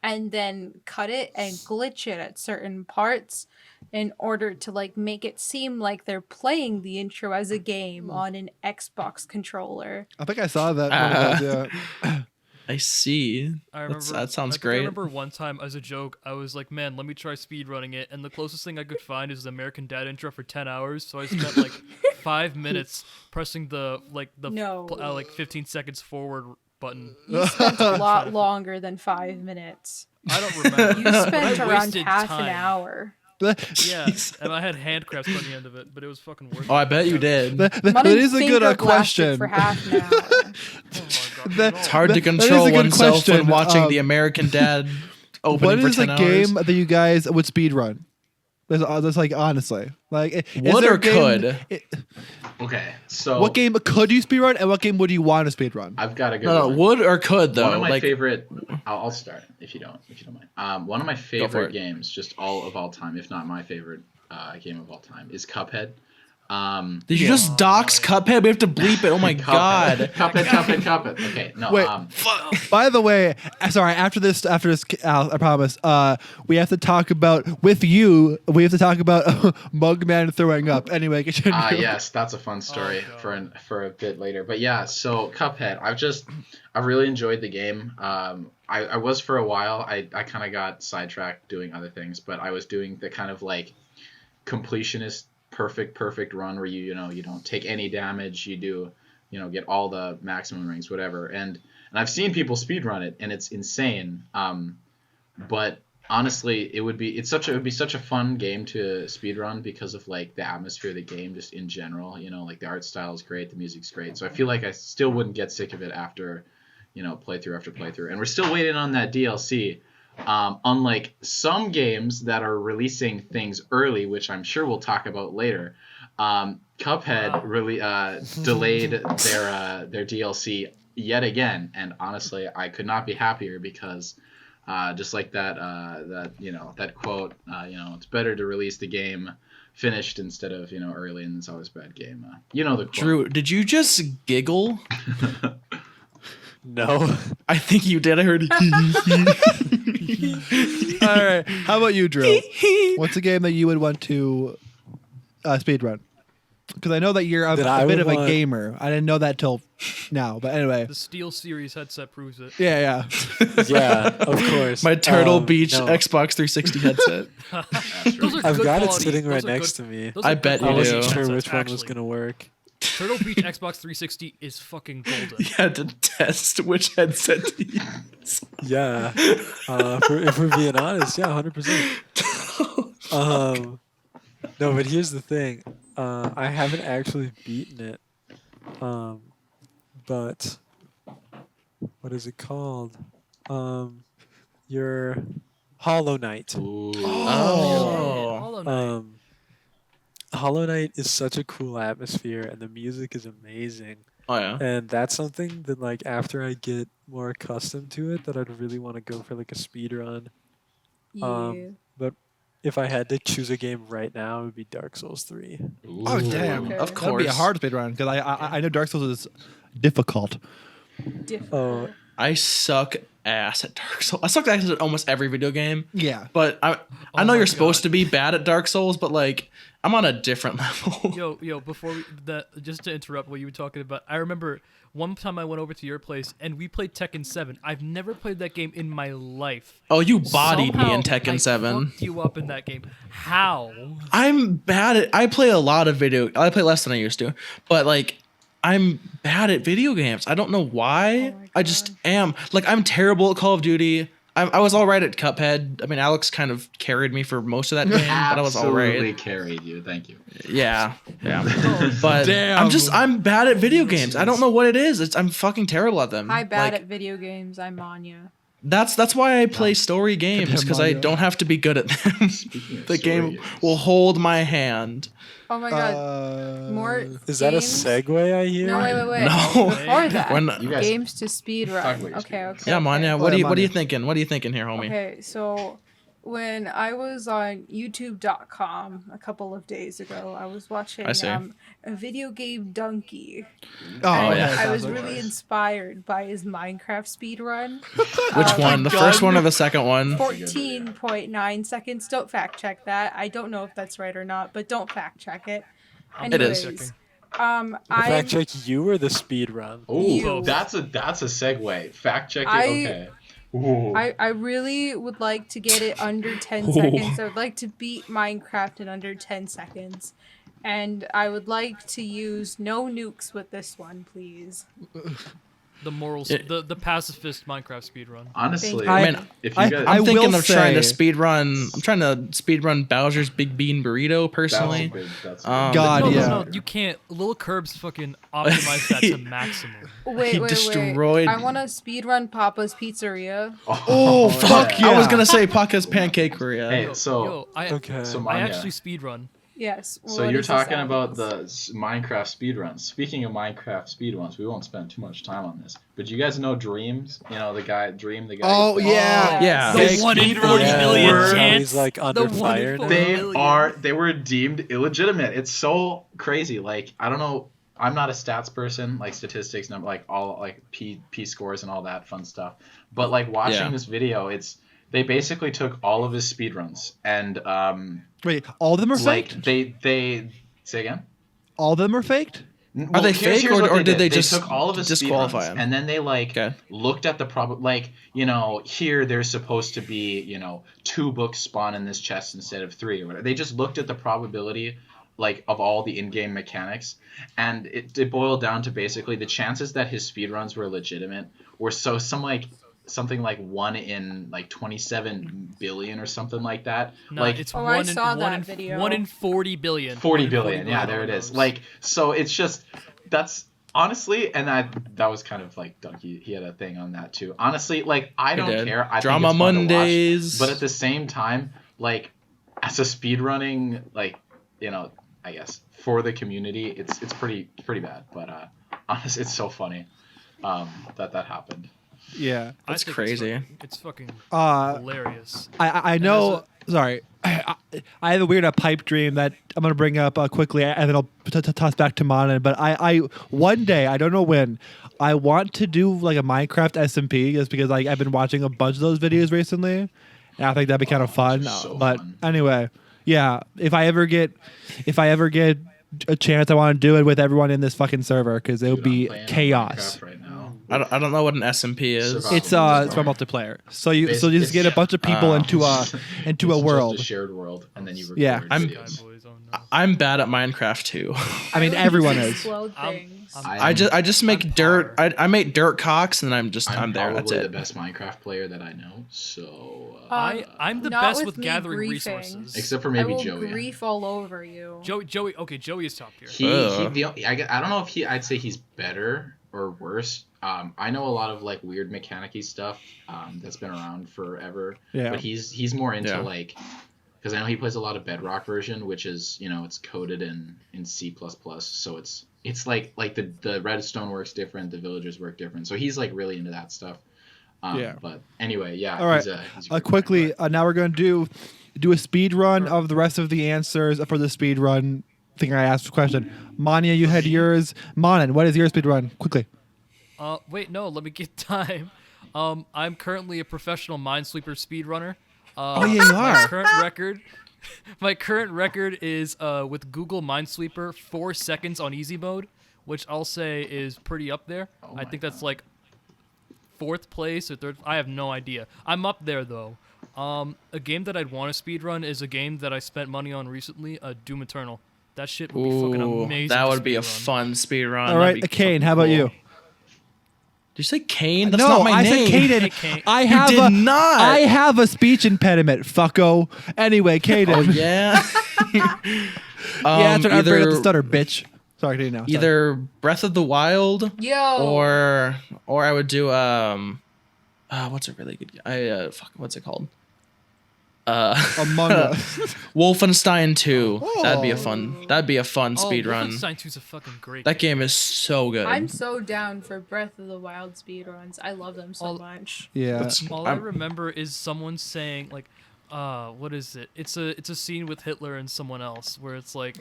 and then cut it and glitch it at certain parts in order to like make it seem like they're playing the intro as a game on an Xbox controller. I think I saw that. one of those, yeah. I see. I remember That sounds I great. remember one time as a joke, I was like, "Man, let me try speedrunning it," and the closest thing I could find is the American Dad intro for 10 hours. So I spent like 5 minutes pressing the No. 15 seconds forward button. You spent a lot longer than 5 minutes. I don't remember. You But spent I around wasted half time. an hour. Yeah, and I had hand crafts by the end of it, but it was fucking worth it. Oh, I bet you did. That Mutton is a good finger blasted question. for half an hour. Oh my god. That- no. It's hard to That is control a good oneself question. when watching the American Dad opening What for is a 10 hours. game that you guys would speed run? That's like honestly, like is Would there or a game- could? Okay, so What game could you speed run, and what game would you want to speed run? I've got a good No, one. would or could though. One of my like, favorite. I'll start if you don't mind. One of my for favorite it. games, just all time, if not my favorite game of all time, is Cuphead. Did you just dox Cuphead? We have to bleep it. Oh my god. Cuphead. Okay, no. Wait. By the way, sorry. After this, Al, I promise. We have to talk about with you. We have to talk about Mugman throwing up. Anyway, continue. Yes, that's a fun story God. for a bit later. But yeah, so Cuphead, I've really enjoyed the game. I was for a while. I kind of got sidetracked doing other things, but I was doing the kind of like completionist perfect run where you don't take any damage, you do get all the maximum rings, whatever, and I've seen people speedrun it and it's insane. But honestly, it would be such a fun game to speedrun because of like the atmosphere of the game just in general. Like the art style is great, the music's great, so I feel like I still wouldn't get sick of it after playthrough after playthrough. And we're still waiting on that DLC. Unlike some games that are releasing things early, which I'm sure we'll talk about later, Cuphead really delayed their DLC yet again, and honestly, I could not be happier because just like that quote, it's better to release the game finished instead of early, and it's always a bad game. The quote. Drew, did you just giggle? No. I think you did. I heard. All right. How about you, Drew? What's a game that you would want to speed run? Because I know that you're a That I bit would of a want- gamer. I didn't know that till now, but anyway. The Steel Series headset proves it. Yeah. Yeah, of course. My Turtle Beach no. Xbox 360 headset. Those are I've good got it quality- sitting right those are next good- to me. those I are bet good you I do. quality wasn't sure headsets, which one was actually. gonna work. Turtle Beach Xbox 360 is fucking golden. You had to test which headset to use. Yeah. If we're being honest, yeah, 100%. No, but here's the thing. I haven't actually beaten it. But what is it called? Your Hollow Knight. Ooh. Oh. Hollow Knight. Hollow Knight is such a cool atmosphere, and the music is amazing. Oh yeah. And that's something that, like, after I get more accustomed to it, that I'd really want to go for, like, a speed run. Yeah. But if I had to choose a game right now, it would be Dark Souls 3. Oh, damn. Okay. Of That'd course. be a hard speed run because I know Dark Souls is difficult. Different. I suck ass at Dark Souls. I suck ass at almost every video game. Yeah. But I Oh know my you're supposed God. to be bad at Dark Souls, but like I'm on a different level. Yo, before just to interrupt what you were talking about, I remember one time I went over to your place and we played Tekken 7. I've never played that game in my life. Oh, you bodied me Somehow in Tekken I 7. fucked you up in that game. How? I'm bad at. I play a lot of I play less than I used to, but like I'm bad at video games. I don't know why. Oh my I just God. am. Like, I'm terrible at Call of Duty. I was all right at Cuphead. I mean, Alex kind of carried me for most of that game, but I was all Absolutely right. carried you. Thank you. Yeah. But damn. I'm bad at video games. I don't know what it is. I'm fucking terrible at them. Hi, bad Like, at video games. I'm Manya. That's why I play story games, because I Manya. don't have to be good at them. Speaking of The story game games. will hold my hand. Oh my god. More Is that a games? segue I hear? No, wait. No. Before that, We're not- You guys games to speed talk run. about your Okay. Yeah, Manya, Oh, what yeah, are you Manya. thinking? What are you thinking here, homie? Okay, so when I was on YouTube.com a couple of days ago, I was watching I see. a video game donkey. Oh, And yeah. I was sounds really nice. inspired by his Minecraft speedrun. Which one? The first one or the second one? 14.9 seconds. Don't fact check that. I don't know if that's right or not, but don't fact check it. It is. Anyways, Fact I'm check you or the speed run? You. Oh, that's a segue. Fact check it. I- Okay. Ooh. I really would like to get it under 10 seconds. I would like to beat Minecraft in under 10 seconds. And I would like to use no nukes with this one, please. The morals, It- the pacifist Minecraft speedrun. Honestly, I mean, if you I- guys, I I'm thinking will of trying to say- speedrun. I'm trying to speedrun Bowser's Big Bean Burrito personally. That's Um, God, No, yeah. no, you can't. Little Curbs fucking optimize that to maximum. Wait, He wait, destroyed- wait. I want to speedrun Papa's Pizzeria. Oh, fuck yeah. I was gonna say Paka's Pancakeria. Hey, so Yo, I Okay. so I Manya, actually speedrun. Yes. so what you're is this talking about evidence? the Minecraft speedruns. Speaking of Minecraft speedruns, we won't spend too much time on this. But you guys know Dreams? You know the guy Dream, the guy. Oh, yeah. Yeah. The Fake 1 in speedrun. 40 million were- chance. He's like under The 1 in fire now. 40 They million. they were deemed illegitimate. It's so crazy. Like, I don't know. I'm not a stats person, like statistics, number, like all like P scores and all that fun stuff. But like watching Yeah. this video, they basically took all of his speedruns and Wait, all of them are like faked? they say again. All of them are faked? Well, they here's fake, what or did they just took all of his disqualify speedruns him? and then they like Okay. looked at the here there's supposed to be 2 books spawn in this chest instead of 3 or whatever. They just looked at the probability like of all the in-game mechanics, and it boiled down to basically the chances that his speedruns were legitimate were something like 1 in like 27 billion or something like that. No, like it's Oh, one I in, saw one that in, video. 1 in 40 billion. 40 1 in billion. Yeah, there it is. knows. Like, so it's just, that's honestly, and that was kind of like Donkey. He had a thing on that too. Honestly, like, I don't did. care. I Drama think it's fun to watch, Mondays. but at the same time, like, as a speedrunning, like, I guess for the community, it's pretty bad. But honestly, it's so funny that happened. Yeah. I That's think crazy. It's fucking Uh, hilarious. I know. Sorry, I have a weird pipe dream that I'm gonna bring up quickly, and then I'll toss back to Manan. But I one day, I don't know when, I want to do like a Minecraft SMP, just because I've been watching a bunch of those videos recently, and I think that'd be kind of fun. they're so But fun. anyway, yeah, if I ever get a chance, I want to do it with everyone in this fucking server, because it'll Dude, I'm be playing on chaos. Minecraft right now. I don't know what an SMP is. Survival. It's for multiplayer. So you It's- just get a bunch of people it's into a It's world. just a shared world, and then you record Yeah. Guy videos. boys, oh no. I'm bad at Minecraft too. I mean, really everyone just is. explode I'm- things. I just make dirt. I make dirt cocks, and I'm there. That's probably it. the best Minecraft player that I know. So I'm the Not best with with me gathering griefing. resources. except for I maybe will Joey. grief all over you. Joey. Okay, Joey is top tier. I don't know if I'd say he's better or worse. I know a lot of like weird mechanic-y stuff that's been around forever. Yeah. But he's more into Yeah. like, because I know he plays a lot of Bedrock version, which is it's coded in C++, so it's like the redstone works different, the villagers work different. So he's like really into that stuff. Yeah. But anyway, yeah. All right. He's a great Quickly, Minecraft. now we're going to do a speed run of the rest of the answers for the speed run thing I asked the question. Manya, you had yours. Manan, what is your speed run? Quickly. Wait, no, let me get time. I'm currently a professional Minesweeper speedrunner. Oh, yeah, you are. My current record is with Google Minesweeper 4 seconds on easy mode, which I'll say is pretty up there. Oh I my think that's God. like 4th place or 3rd. I have no idea. I'm up there though. A game that I'd want to speedrun is a game that I spent money on recently, Doom Eternal. That shit would be fucking Ooh, amazing. that to would be a speedrun. fun speed run. All right, Kane, how about you? Did you say Kane? That's No, not my I name. said Kaden. Hey, Kane. I You have did a not. I have a speech impediment, fucko. Anyway, Kaden. Oh yeah. Yeah, that's what I bring up the either stutter, bitch. Sorry, Kaden. Now. Sorry. either Breath of the Wild Yo. or I would do what's a really good what's it called? Among Us. Wolfenstein 2. That'd be a Oh, fun speed run. Wolfenstein 2's a fucking great That game. game is so good. I'm so down for Breath of the Wild speedruns. I love them so All- much. Yeah. All I remember is someone saying like, what is it? It's a scene with Hitler and someone else where it's like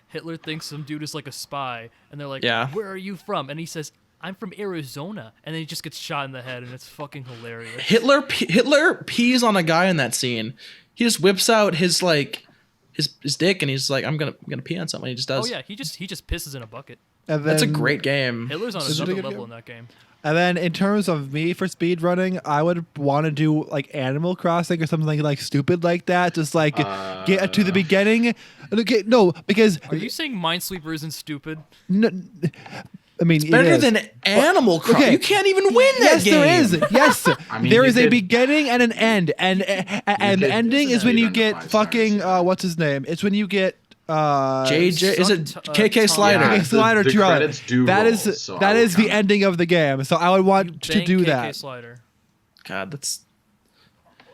Hitler thinks some dude is like a spy and they're like, Yeah. where are you from? And he says, I'm from Arizona, and then he just gets shot in the head, and it's fucking hilarious. Hitler pees on a guy in that scene. He just whips out his dick and he's like, I'm gonna pee on something. He just Oh does. yeah, he just pisses in a bucket. And That's a then- great game. Hitler's on Is it a another good level game? in that game. And then in terms of me for speed running, I would want to do like Animal Crossing or something like stupid like that. Just like get to the beginning. Okay, no, because Are you saying Minesweeper isn't stupid? no, I mean it Better is. than Animal Crossing. Okay. You can't even win that Yes, game. there is. Yes, I mean, there you is a could- beginning and an end, and the could ending is when speed you run to get 5 stars, fucking yeah. what's his name? It's when you get JJ, is it KK Tom- Slider? Yeah. Okay, Slider the to run. credits do That roll, is so I that would is the count. ending of the game. So I would want to Bang do KK that. Slider. God, that's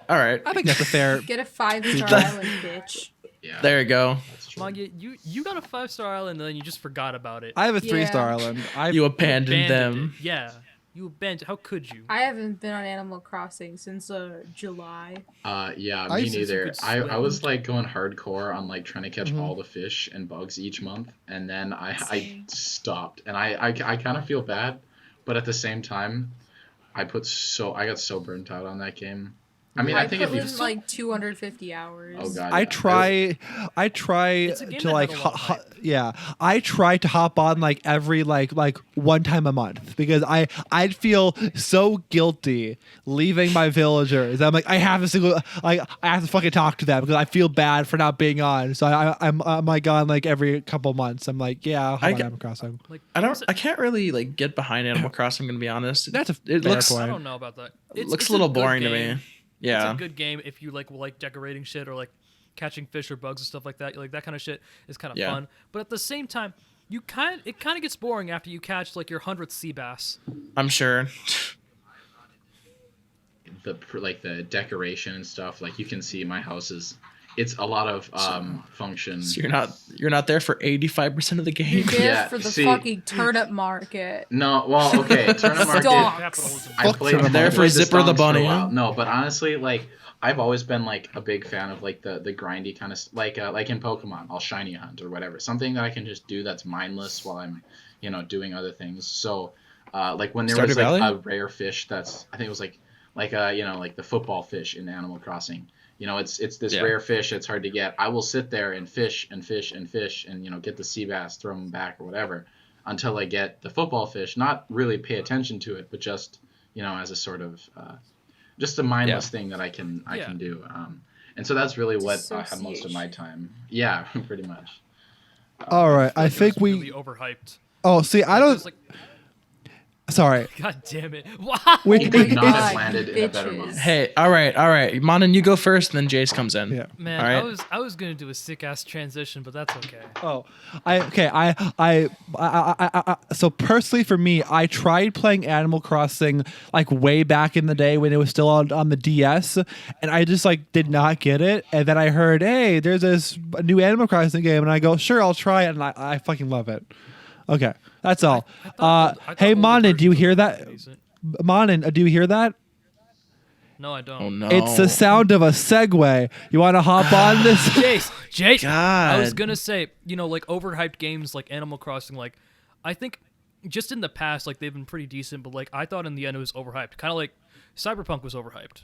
all right. I think that's a fair. Get a 5-star island, bitch. Yeah, There you go. that's true. Manya, you got a 5-star island, and then you just forgot about it. I have a 3-star Yeah. island. You abandoned them. it. Yeah, you abandoned. How could you? I haven't been on Animal Crossing since July. Yeah, I me used to neither. could I swim. was like going hardcore on like trying to catch Mhm. all the fish and bugs each month, and then I Same. stopped, and I kind of feel bad, but at the same time, I got so burnt out on that game. I mean, I think if put you in like 250 hours. oh god, I yeah. try It's a game to that like had a lot of hype. yeah. I try to hop on like every like one time a month because I'd feel so guilty leaving my villagers. I'm like I have I have to fucking talk to them because I feel bad for not being on. So I'm like on like every couple months. I'm like yeah, I'll hop on Animal Crossing. Like I can't really like get behind Animal Crossing. I'm gonna be honest. That's a it fair looks point. I don't know about that. it looks a little good boring to game. me. Yeah. It's a good game if you like decorating shit or like catching fish or bugs and stuff like that. Like that kind of shit is kind of Yeah. fun. But at the same time, it kind of gets boring after you catch like your 100th sea bass. I'm sure. the decoration and stuff. Like you can see my house it's a lot of function. So you're not there for 85% of the You're game. there Yeah, for the see- fucking turnip market. No, well, okay, turnip market. Stop. Capitalism. I Fuck played Turnip There I for played Zipper the stonks for a Bunny. while. No, but honestly, like I've always been like a big fan of like the grindy kind of like in Pokemon, I'll shiny hunt or whatever, something that I can just do that's mindless while I'm doing other things. So like when there Stardew was like Valley? a rare fish that's I think it was like like the football fish in Animal Crossing. It's this Yeah. rare fish that's hard to get. I will sit there and fish and fish and fish and get the sea bass, throw them back or whatever until I get the football fish. Not really pay attention to it, but just as a sort of just a mindless thing that I can do. And so that's really what I had most of my time. Yeah, pretty much. All right, I Like, it think was we. really overhyped. Oh, see, I don't. It's like, Sorry. God damn it! Wow. We- He Oh my could not God, have landed in a better bitches. month. Hey, all right. Manan, you go first, and then Jace comes in. Yeah. Man, All right. I was gonna do a sick ass transition, but that's okay. Oh, so personally for me, I tried playing Animal Crossing like way back in the day when it was still on the DS, and I just like did not get it. And then I heard, hey, there's this new Animal Crossing game, and I go, sure, I'll try it, and I fucking love it. Okay, that's all. I thought Hey, older Manan, do you versions hear of it that? were decent. Manan, do you hear that? No, I don't. Oh no. It's the sound of a Segway. You want to hop on this? Jace. I was God. gonna say, like overhyped games like Animal Crossing, like I think just in the past, like they've been pretty decent, but like I thought in the end it was overhyped. Kind of like Cyberpunk was overhyped.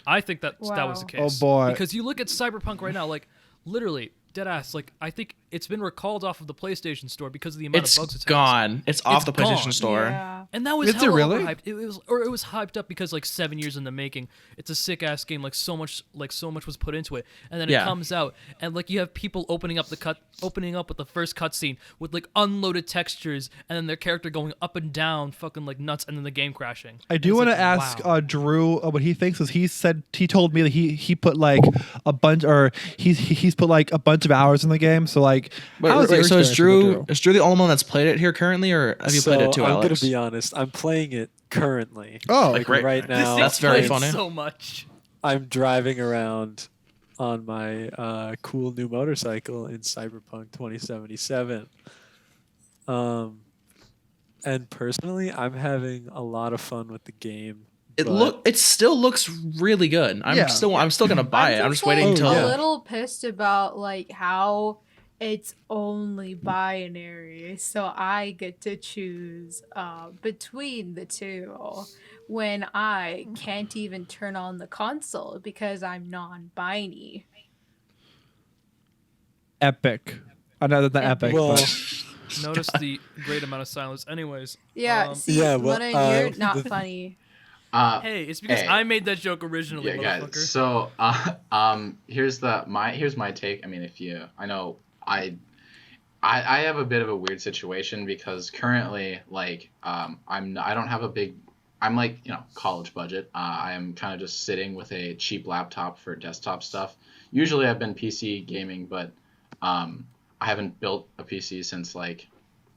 I think that was the Wow. case. Oh, boy. Because you look at Cyberpunk right now, like literally dead ass. Like I think it's been recalled off of the PlayStation Store because of the amount It's of bugs it has. gone. It's off the PlayStation gone. Store. Yeah. And that was Is it hella really? overhyped. It was hyped up because like 7 years in the making. It's a sick ass game. Like so much was put into it, and then it Yeah. comes out, and like you have people opening up with the first cutscene with like unloaded textures, and then their character going up and down, fucking like nuts, and then the game crashing. I do It's want to like, ask wow. Drew what he thinks. Is he told me that he put like a bunch, or he's put like a bunch of hours in the game. So like, how is your So is experience with Drew the only one that's played it here currently, or have you played it too, I'm Alex? gonna be honest. I'm playing it currently. Oh, like great. right now. That's very Played funny. So much. I'm driving around on my cool new motorcycle in Cyberpunk 2077. And personally, I'm having a lot of fun with the game. but- It still looks really good. I'm Yeah. still gonna buy it. I'm just waiting like, until. a little pissed about like how it's only binary, so I get to choose between the two when I can't even turn on the console because I'm non-binary. epic. I know that's not epic, Well, but Notice the great amount of silence. Anyways. Yeah, see, yeah, well, Manan, you're not the- funny. Hey, it's because Hey. I made that joke originally, Yeah, motherfucker. guys. So, here's my take. I mean, I know I have a bit of a weird situation because currently, like, I don't have a big, I'm like, college budget. I am kind of just sitting with a cheap laptop for desktop stuff. Usually, I've been PC gaming, but I haven't built a PC since like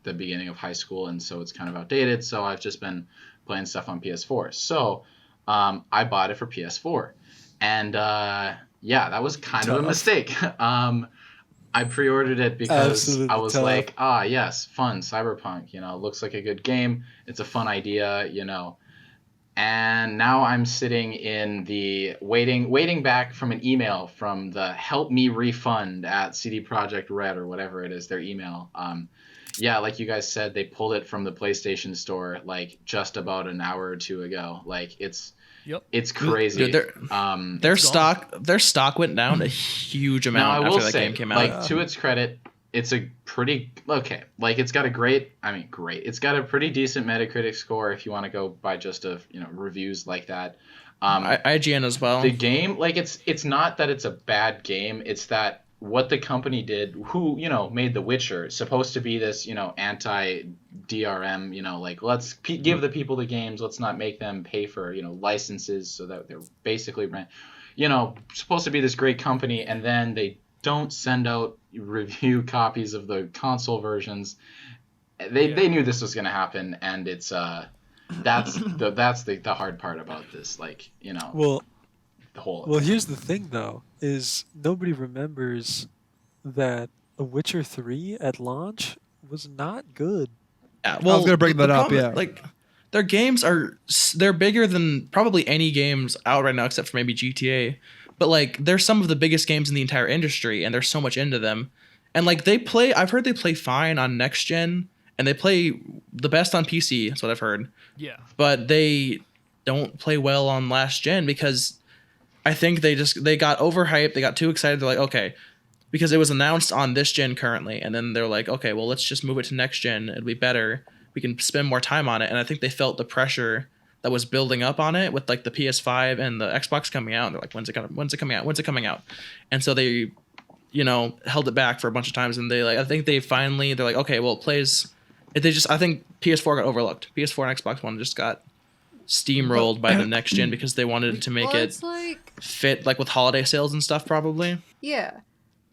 the beginning of high school, and so it's kind of outdated. So I've just been playing stuff on PS4. So I bought it for PS4, and yeah, that was kind of a mistake. I pre-ordered it because Absolutely I was tough. like, yes, fun, Cyberpunk, looks like a good game. It's a fun idea, And now I'm sitting in the waiting back from an email from the help me refund at CD Projekt Red or whatever it is, their email. Yeah, like you guys said, they pulled it from the PlayStation Store like just about an hour or two ago. Like it's crazy. Dude, their It's gone. their stock went down a huge Now I amount will after that say, game came out. like to its credit, it's a pretty okay. Like it's got a great. It's got a pretty decent Metacritic score if you want to go by just reviews like that. IGN as well. The game, like it's not that it's a bad game. It's that what the company did, who made The Witcher, supposed to be this anti DRM. Like let's give the people the games. Let's not make them pay for licenses so that they're basically supposed to be this great company, and then they don't send out review copies of the console versions. They knew this was gonna happen, and it's that's the hard part about this. Like Well, the whole. well, here's the thing though: is nobody remembers that A Witcher 3 at launch was not good. Yeah, I was gonna bring the that up, problem- yeah. Like their games they're bigger than probably any games out right now except for maybe GTA. But like they're some of the biggest games in the entire industry, and there's so much into them. And like I've heard they play fine on next gen, and they play the best on PC. That's what I've heard. Yeah. But they don't play well on last gen because I think they got overhyped. They got too excited. They're like, okay, because it was announced on this gen currently, and then they're like, okay, well let's just move it to next gen. It'll be better. We can spend more time on it. And I think they felt the pressure that was building up on it with like the PS5 and the Xbox coming out. They're like, when's it coming out? And so they, held it back for a bunch of times. And I think they're like, okay, well it plays. I think PS4 got overlooked. PS4 and Xbox One just got steamrolled by the next gen because they wanted to make Well, it it's like, fit like with holiday sales and stuff probably. yeah.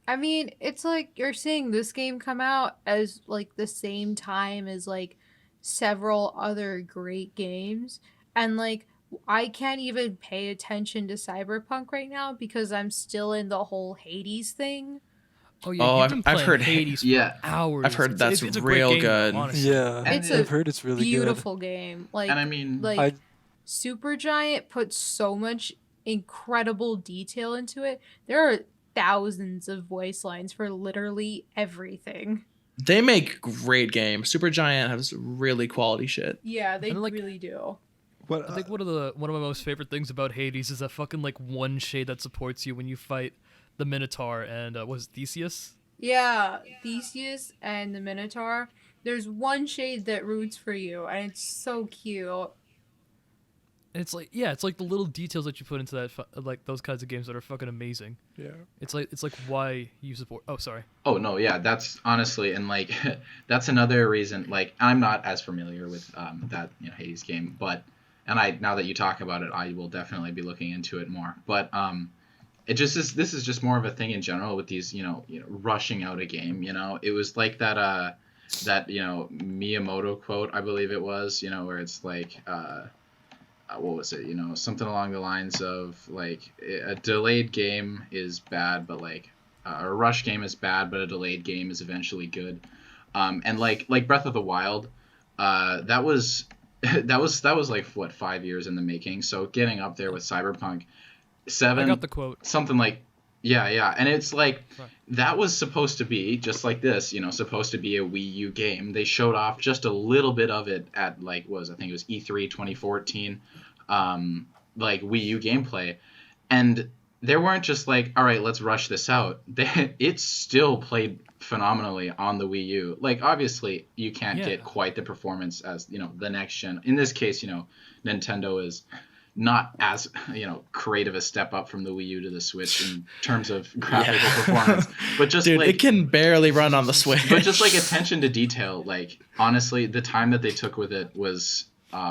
I mean, it's like you're seeing this game come out as like the same time as like several other great games. And like I can't even pay attention to Cyberpunk right now because I'm still in the whole Hades thing. Oh yeah. Oh, You've been I've playing heard Hades for Yeah. hours. I've heard that's it's a real great game, good. honestly. Yeah, It's I've a heard it's really Beautiful game. Like And I mean, like I- Supergiant puts so much incredible detail into it. There are thousands of voice lines for literally everything. They make great games. Supergiant has really quality shit. Yeah, they And, like, really do. what, I think one of my most favorite things about Hades is that fucking like one shade that supports you when you fight the Minotaur and was it Theseus? Yeah, Theseus and the Minotaur. There's one shade that roots for you, and it's so cute. And it's like, yeah, it's like the little details that you put into that, like those kinds of games that are fucking amazing. Yeah. It's like why you support. Oh, sorry. Oh no, yeah, that's honestly, and like that's another reason. Like I'm not as familiar with that Hades game, but now that you talk about it, I will definitely be looking into it more. But it just is. This is just more of a thing in general with these rushing out a game. It was like that Miyamoto quote, I believe it was. Where it's like what was it? Something along the lines of like a delayed game is bad, but like a rush game is bad, but a delayed game is eventually good. And like Breath of the Wild, that was like what 5 years in the making. So getting up there with Cyberpunk 7, I got the quote. something like yeah, and it's like that was supposed to be just like this, supposed to be a Wii U game. They showed off just a little bit of it at I think it was E3 2014, like Wii U gameplay, and they weren't just like, all right, let's rush this out. It still played phenomenally on the Wii U. Like obviously you can't get quite the performance as the next gen. In this case, Nintendo is not as creative a step up from the Wii U to the Switch in terms of graphical performance, but just Dude, like it can barely run on the Switch. but just like attention to detail, like honestly the time that they took with it was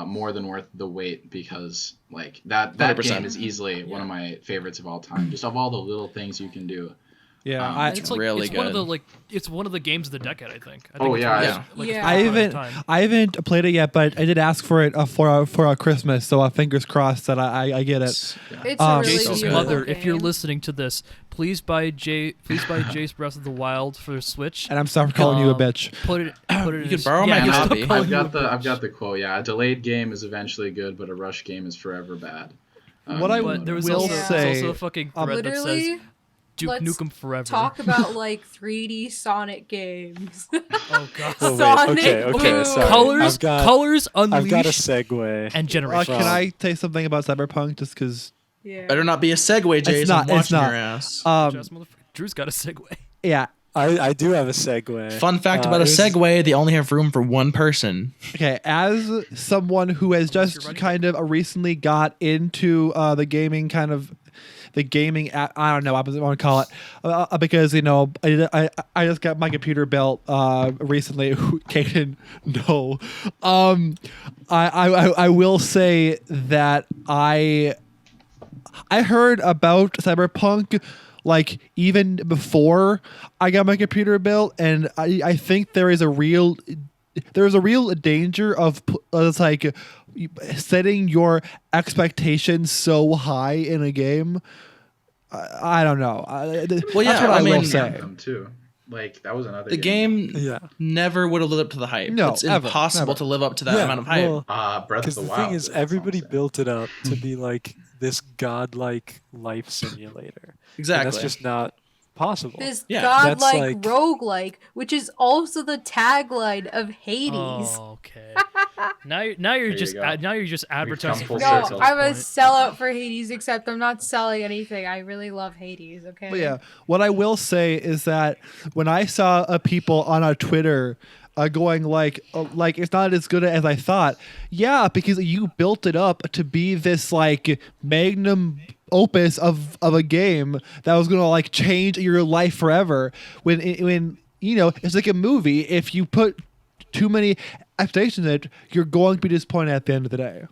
more than worth the wait, because like that 100%. game is easily one of my favorites of all time, just of all the little things you can do. Yeah, It's like really it's one of good. the it's one of the games of the decade. I think. Oh, it's yeah, really, yeah. like, Yeah. it's I really haven't time. I haven't played it yet, but I did ask for it for Christmas. So fingers crossed that I get it. It's a really Jason's beautiful mother, if you're game. listening to this, please buy Jace Breath of the Wild for Switch. And I'm sorry for calling you a Um, bitch. Put it. You in can borrow my yeah, copy. stop calling I've you a got bitch. the quote. Yeah, a delayed game is eventually good, but a rush game is forever bad. What I But there was will also, say, there's also a fucking thread that says Literally, Duke let's Nukem Forever. talk about like 3D Sonic games. Oh god. Oh, wait, Sonic okay, Boom. sorry. Colors, I've got, colors I've got a unleashed segue. and generation. can I say something about Cyberpunk just because? Yeah. Better not be a segue, Jace. not, I'm it's watching not. your ass. Drew's got a segue. Yeah. I do have a segue. Fun fact about a it was- segue: they only have room for one person. Okay, as someone who has just kind of recently got into the gaming I don't know what I want to call it, because I just got my computer built recently. Kaden, no. I will say that I heard about Cyberpunk like even before I got my computer built, and I think there's a real danger of it's like setting your expectations so high in a game. I don't know. That's what I will say. Them too. Like that was another The game Yeah. never would have lived up to the hype. No, it's ever, impossible never. to live up to that amount of hype. Well, Breath because of the the Wild. thing is, did, that's all I'm everybody saying. built it up to be like this godlike life simulator. Exactly. And that's just not possible. This Yeah, that's godlike like- roguelike, which is also the tagline of Hades. Oh, okay. now you're you just go. now you're just advertising full for No, circle. I'm a sellout for Hades, except I'm not selling anything. I really love Hades, okay? But yeah, what I will say is that when I saw people on our Twitter going like it's not as good as I thought. Yeah, because you built it up to be this like magnum opus of a game that was gonna like change your life forever. When it's like a movie. If you put too many expectations in it, you're going to be disappointed at the end of the day.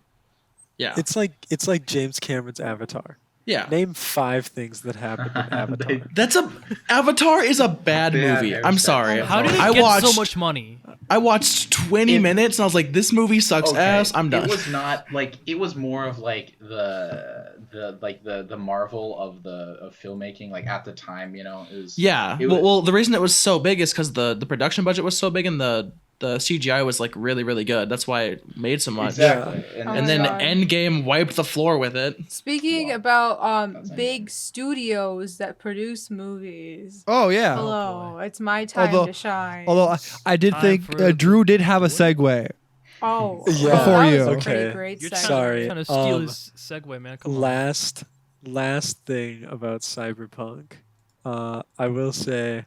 Yeah. It's like James Cameron's Avatar. Yeah. Name 5 things that happened in Avatar. Avatar is a bad Bad movie. hairstyle. I'm sorry. How did it I get watched so much money? I watched 20 minutes and I was like, this movie sucks ass. I'm done. It was not like it was more of like the Marvel of filmmaking. Like at the time, it was. Yeah. It was, Well, the reason it was so big is because the production budget was so big and the CGI was like really, really good. That's why it made so much. exactly. Oh And my then God. Endgame wiped the floor with it. Speaking Wow. about That's big studios that produce movies. Oh yeah. Hello, it's my time Although- to shine. Although I did Time think for- Drew did have a segue. oh, Yeah. that Before was you. a Okay. pretty great You're segue. Sorry. trying to steal his segue, man. Come on. Last thing about Cyberpunk. I will say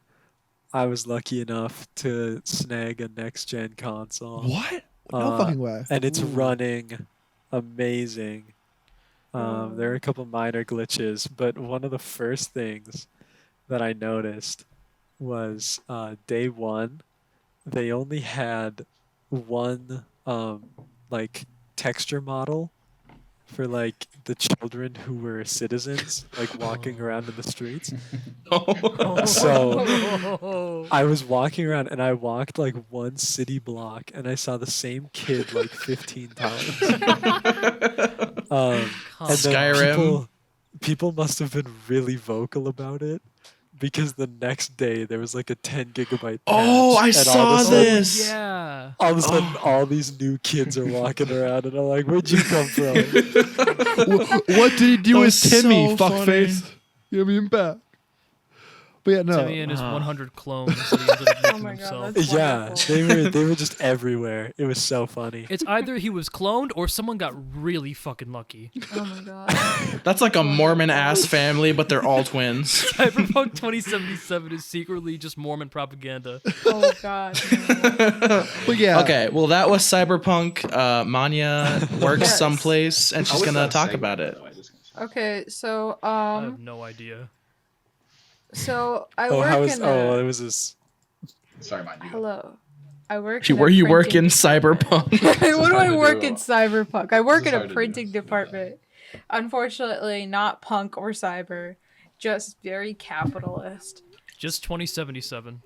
I was lucky enough to snag a next gen console. What? No fucking way. And it's running amazing. There are a couple minor glitches, but one of the first things that I noticed was day one, they only had one like texture model for like the children who were citizens, like walking around in the streets. So I was walking around and I walked like one city block and I saw the same kid like 15 times. And then Skyrim. people must have been really vocal about it because the next day there was like a 10 gigabyte patch. Oh, I and saw this. Yeah. All of a sudden, all these new kids are walking around, and I'm like, "Where'd you come from?" What did he do That with was Timmy, so fuckface? Give me him back. But yeah, no. Timmy and his 100 clones that he ended up making Oh my God, himself. that's Yeah, wonderful. they were just everywhere. It was so funny. It's either he was cloned or someone got really fucking lucky. Oh my God. That's like a Mormon ass family, but they're all twins. Cyberpunk 2077 is secretly just Mormon propaganda. Oh God. No. But yeah. Okay, well that was Cyberpunk. Manya works Yes. someplace, and How she's was gonna that talk segue, about by it. the way? Just gonna say. Okay, so I have no idea. I Oh, work how was? in Oh, a, it was this. Sorry, mind you. hello. I work. She, in a where you work in printing Cyberpunk? what do I hard to work do. in Cyberpunk? I work This is in a hard to do. printing It's really department. Unfortunately, not punk or cyber, just very capitalist. Just 2077.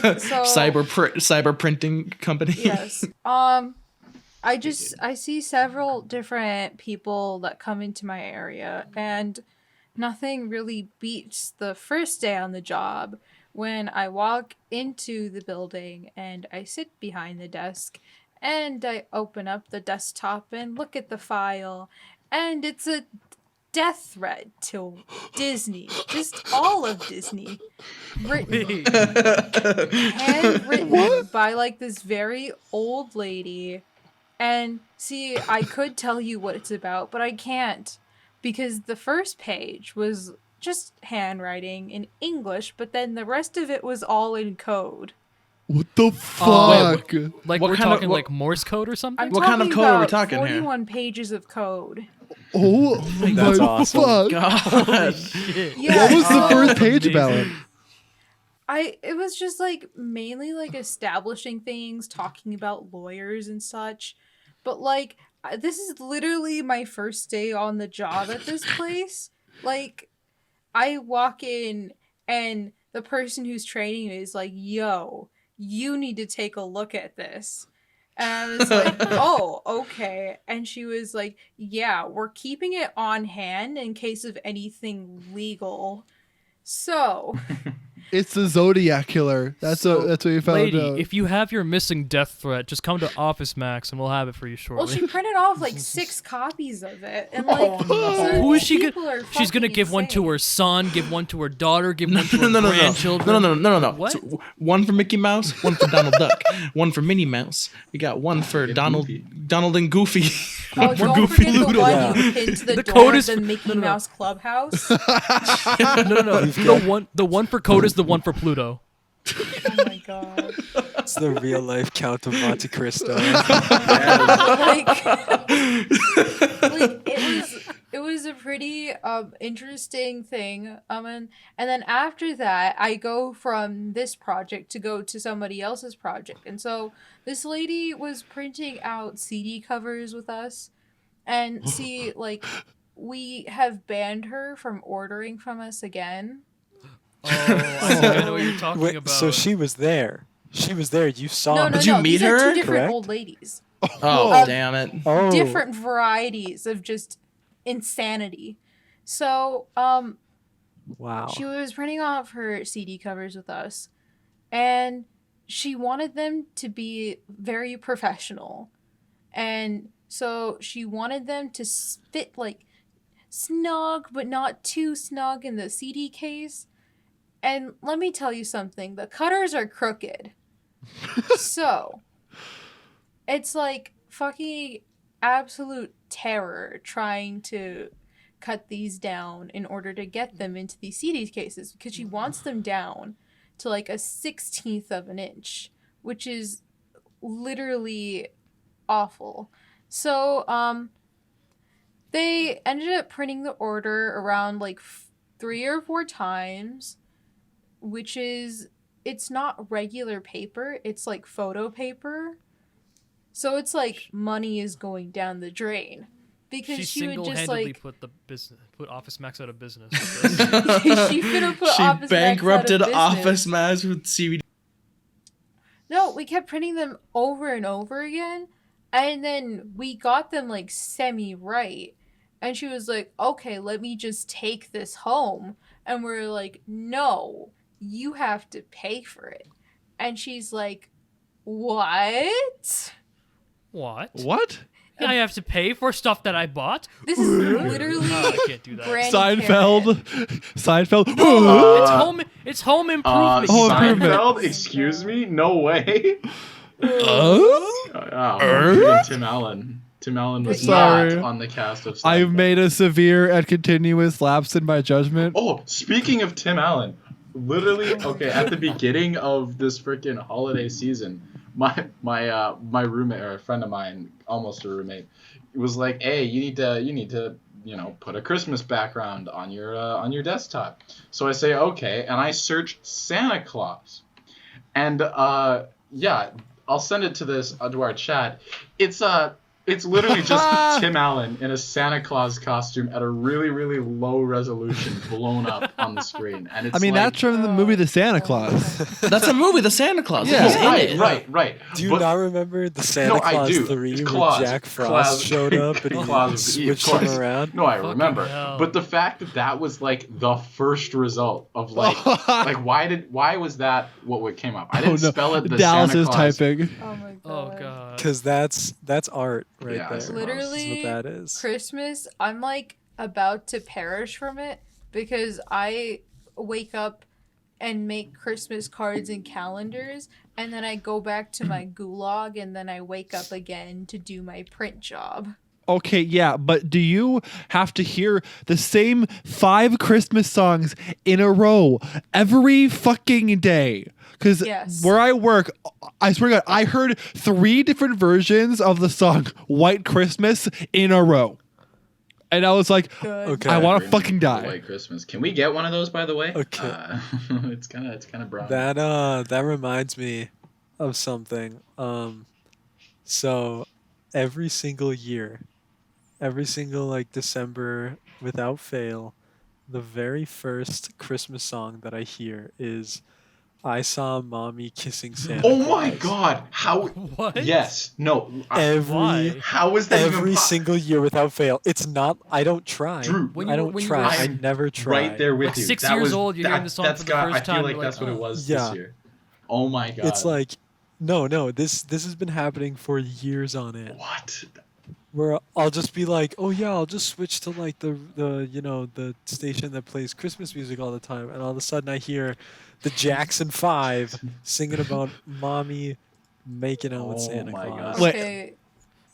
Cyber printing company. Yes. I see several different people that come into my area, and nothing really beats the first day on the job when I walk into the building and I sit behind the desk and I open up the desktop and look at the file, and it's a death threat to Disney, just all of Disney, written, handwritten by like this very old lady. And see, I could tell you what it's about, but I can't, because the first page was just handwriting in English, but then the rest of it was all in code. What the Wait, fuck? Like What we're kind of- talking what- like Morse code or something? I'm What kind of talking code are we about talking here? 41 pages of code. Oh my That's awesome. fuck. God. Shit. Yeah, What was the so- first page about? Amazing. It was just like mainly like establishing things, talking about lawyers and such. But like this is literally my first day on the job at this place. Like I walk in and the person who's training me is like, "Yo, you need to take a look at this." And I was like, "Oh, okay." And she was like, "Yeah, we're keeping it on hand in case of anything legal." So, It's the Zodiac killer. That's what you found Lady, out. if you have your missing death threat, just come to Office Max and we'll have it for you well, shortly. she printed off like 6 copies of it, and like, so Who is she people gonna? are She's gonna fucking give one to insane. her son, give one to her daughter, give one to her No, grandchildren. no. What? So, one for Mickey Mouse, one for Donald Duck, one for Minnie Mouse. We got one for Yeah, Donald, Goofy. Donald and Goofy. Oh, One don't Goofy forget the Ludo. one Yeah. you pinned to the, The door code of is- the Mickey no, no. Mouse clubhouse. No. The one for code is the one for Pluto. Oh my god! It's the real life Count of Monte Cristo. Like it was a pretty interesting thing. And then after that, I go from this project to go to somebody else's project, and so this lady was printing out CD covers with us, and see, like, we have banned her from ordering from us again. Oh, I think I know what you're talking Wait, about. so she was there. She was there. You saw No, her. no, Did you no. meet These are her? two different Correct? old ladies. Oh, damn it. Oh. Different varieties of just insanity. So, Wow. she was printing off her CD covers with us, and she wanted them to be very professional. And so she wanted them to fit like snug, but not too snug in the CD case. And let me tell you something, the cutters are crooked. So, it's like fucking absolute terror trying to cut these down in order to get them into these CD cases, because she wants them down to like a 16th of an inch, which is literally awful. So they ended up printing the order around like 3 or 4 times, which is, it's not regular paper, it's like photo paper. So it's like money is going down the drain. Because She she would just single-handedly like put Office Max out of business. she finna put She Office Max bankrupted out of Office business. Max with CBD. No, we kept printing them over and over again, and then we got them like semi-right. And she was like, okay, let me just take this home. And we're like, no, you have to pay for it. And she's like, what? What? What? Yeah, I have to pay for stuff that I bought? This is literally I can't do that. Granny Seinfeld. Karen. Seinfeld. It's home improvement. Home you Improvement. Seinfeld? Excuse me? No way. Tim Allen. Tim Allen was Sorry. not on the cast of Seinfeld. I've made a severe and continuous lapse in my judgment. Oh, speaking of Tim Allen, literally, okay, at the beginning of this freaking holiday season, my roommate, or a friend of mine, almost a roommate, was like, "Hey, you need to put a Christmas background on your desktop." So I say, "Okay," and I search Santa Claus, and yeah, I'll send it to our chat. It's literally just Tim Allen in a Santa Claus costume at a really, really low resolution, blown up on the screen. And it's That's from the movie The Santa Claus. That's a movie, The Santa Claus. Yeah. He's in it. right. Do you But- not remember the Santa No, I Claus do. 3 It's where Claus. Jack Frost Claus. showed up and he Claus, of switched course. him around? No, I Fucking remember. hell. But the fact that was like the first result of like why was that what came up? I didn't spell it the Dallas Santa is Claus. typing. Oh my god. Oh god. Because that's art right Yeah, there. it's Literally, That's what that is. Christmas, I'm like about to perish from it because I wake up and make Christmas cards and calendars, and then I go back to my gulag, and then I wake up again to do my print job. Okay, yeah, but do you have to hear the same 5 Christmas songs in a row every fucking day? Because Yes. where I work, I swear to God, I heard 3 different versions of the song White Christmas in a row. And I was like, Good. Okay. I want to fucking die. White Christmas. Can we get one of those, by the way? Okay. It's kind of broad. That reminds me of something. So every single year, every single like December without fail, the very first Christmas song that I hear is I Saw Mommy Kissing Santa Oh my Claus. God! How? What? Yes. No. Every How is that every even single year without fail. It's not. I don't try. Drew, When I you- don't when you try. were I never try. right there with Like you. 6 That years was- old, you're hearing that- the song that's for the got- first I feel time, like you're that's like, what it was Yeah. this year. Oh my God. It's like, no. This has been happening for years on end. what? Where I'll just be like, oh yeah, I'll just switch to like the station that plays Christmas music all the time, and all of a sudden I hear the Jackson 5 singing about mommy making out with Oh Santa my Claus. God. Wait. Okay,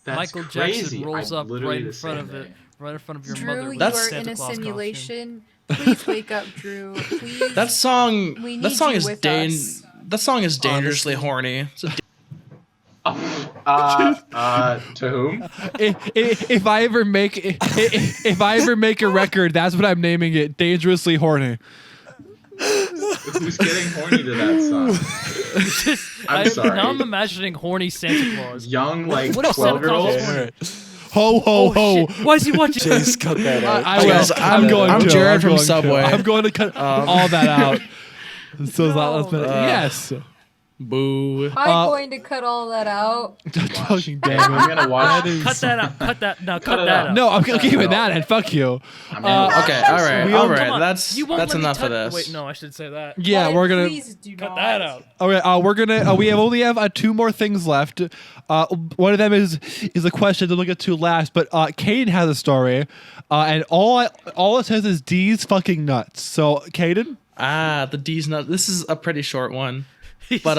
That's Michael crazy. Jackson rolls I'm up literally right in the front same of it, thing. right in front of your Drew, mother. you with That's- are Santa in a Claus costume. simulation. Please wake up, Drew. Please. That song. We That need song you is with us. That song is dangerously horny. It's a To whom? If I ever make if I ever make a record, that's what I'm naming it. Dangerously horny. Who's getting horny to that song? I'm sorry. Now I'm imagining horny Santa Claus. Young, like What if Santa 12-year-old. Claus was All horny? right. Ho ho Oh, ho. shit. Why is he watching? Jace, cut that out. I will. Guys, I'm going I'm to. Jared I'm from going to. Subway. I'm going to cut all that out. So last minute. Yes. boo. I'm going to cut all that out. Fucking Hey, damn it. I'm gonna watch. Cut that out. Cut that. No, cut Cut it that out. out. No, I'm Cut keeping it that out. and fuck you. I'm gonna watch. Okay, all right, We all all- right. Come on. That's You won't let me enough of touch- this. Wait, no, I should say that. Yeah, But we're gonna. Please do Cut not. that out. Okay, we're gonna. We only have 2 more things left. One of them is a question to look at to last. But Caden has a story, and all it says is Deez fucking nuts. So Caden, The Deez nut. This is a pretty short one, but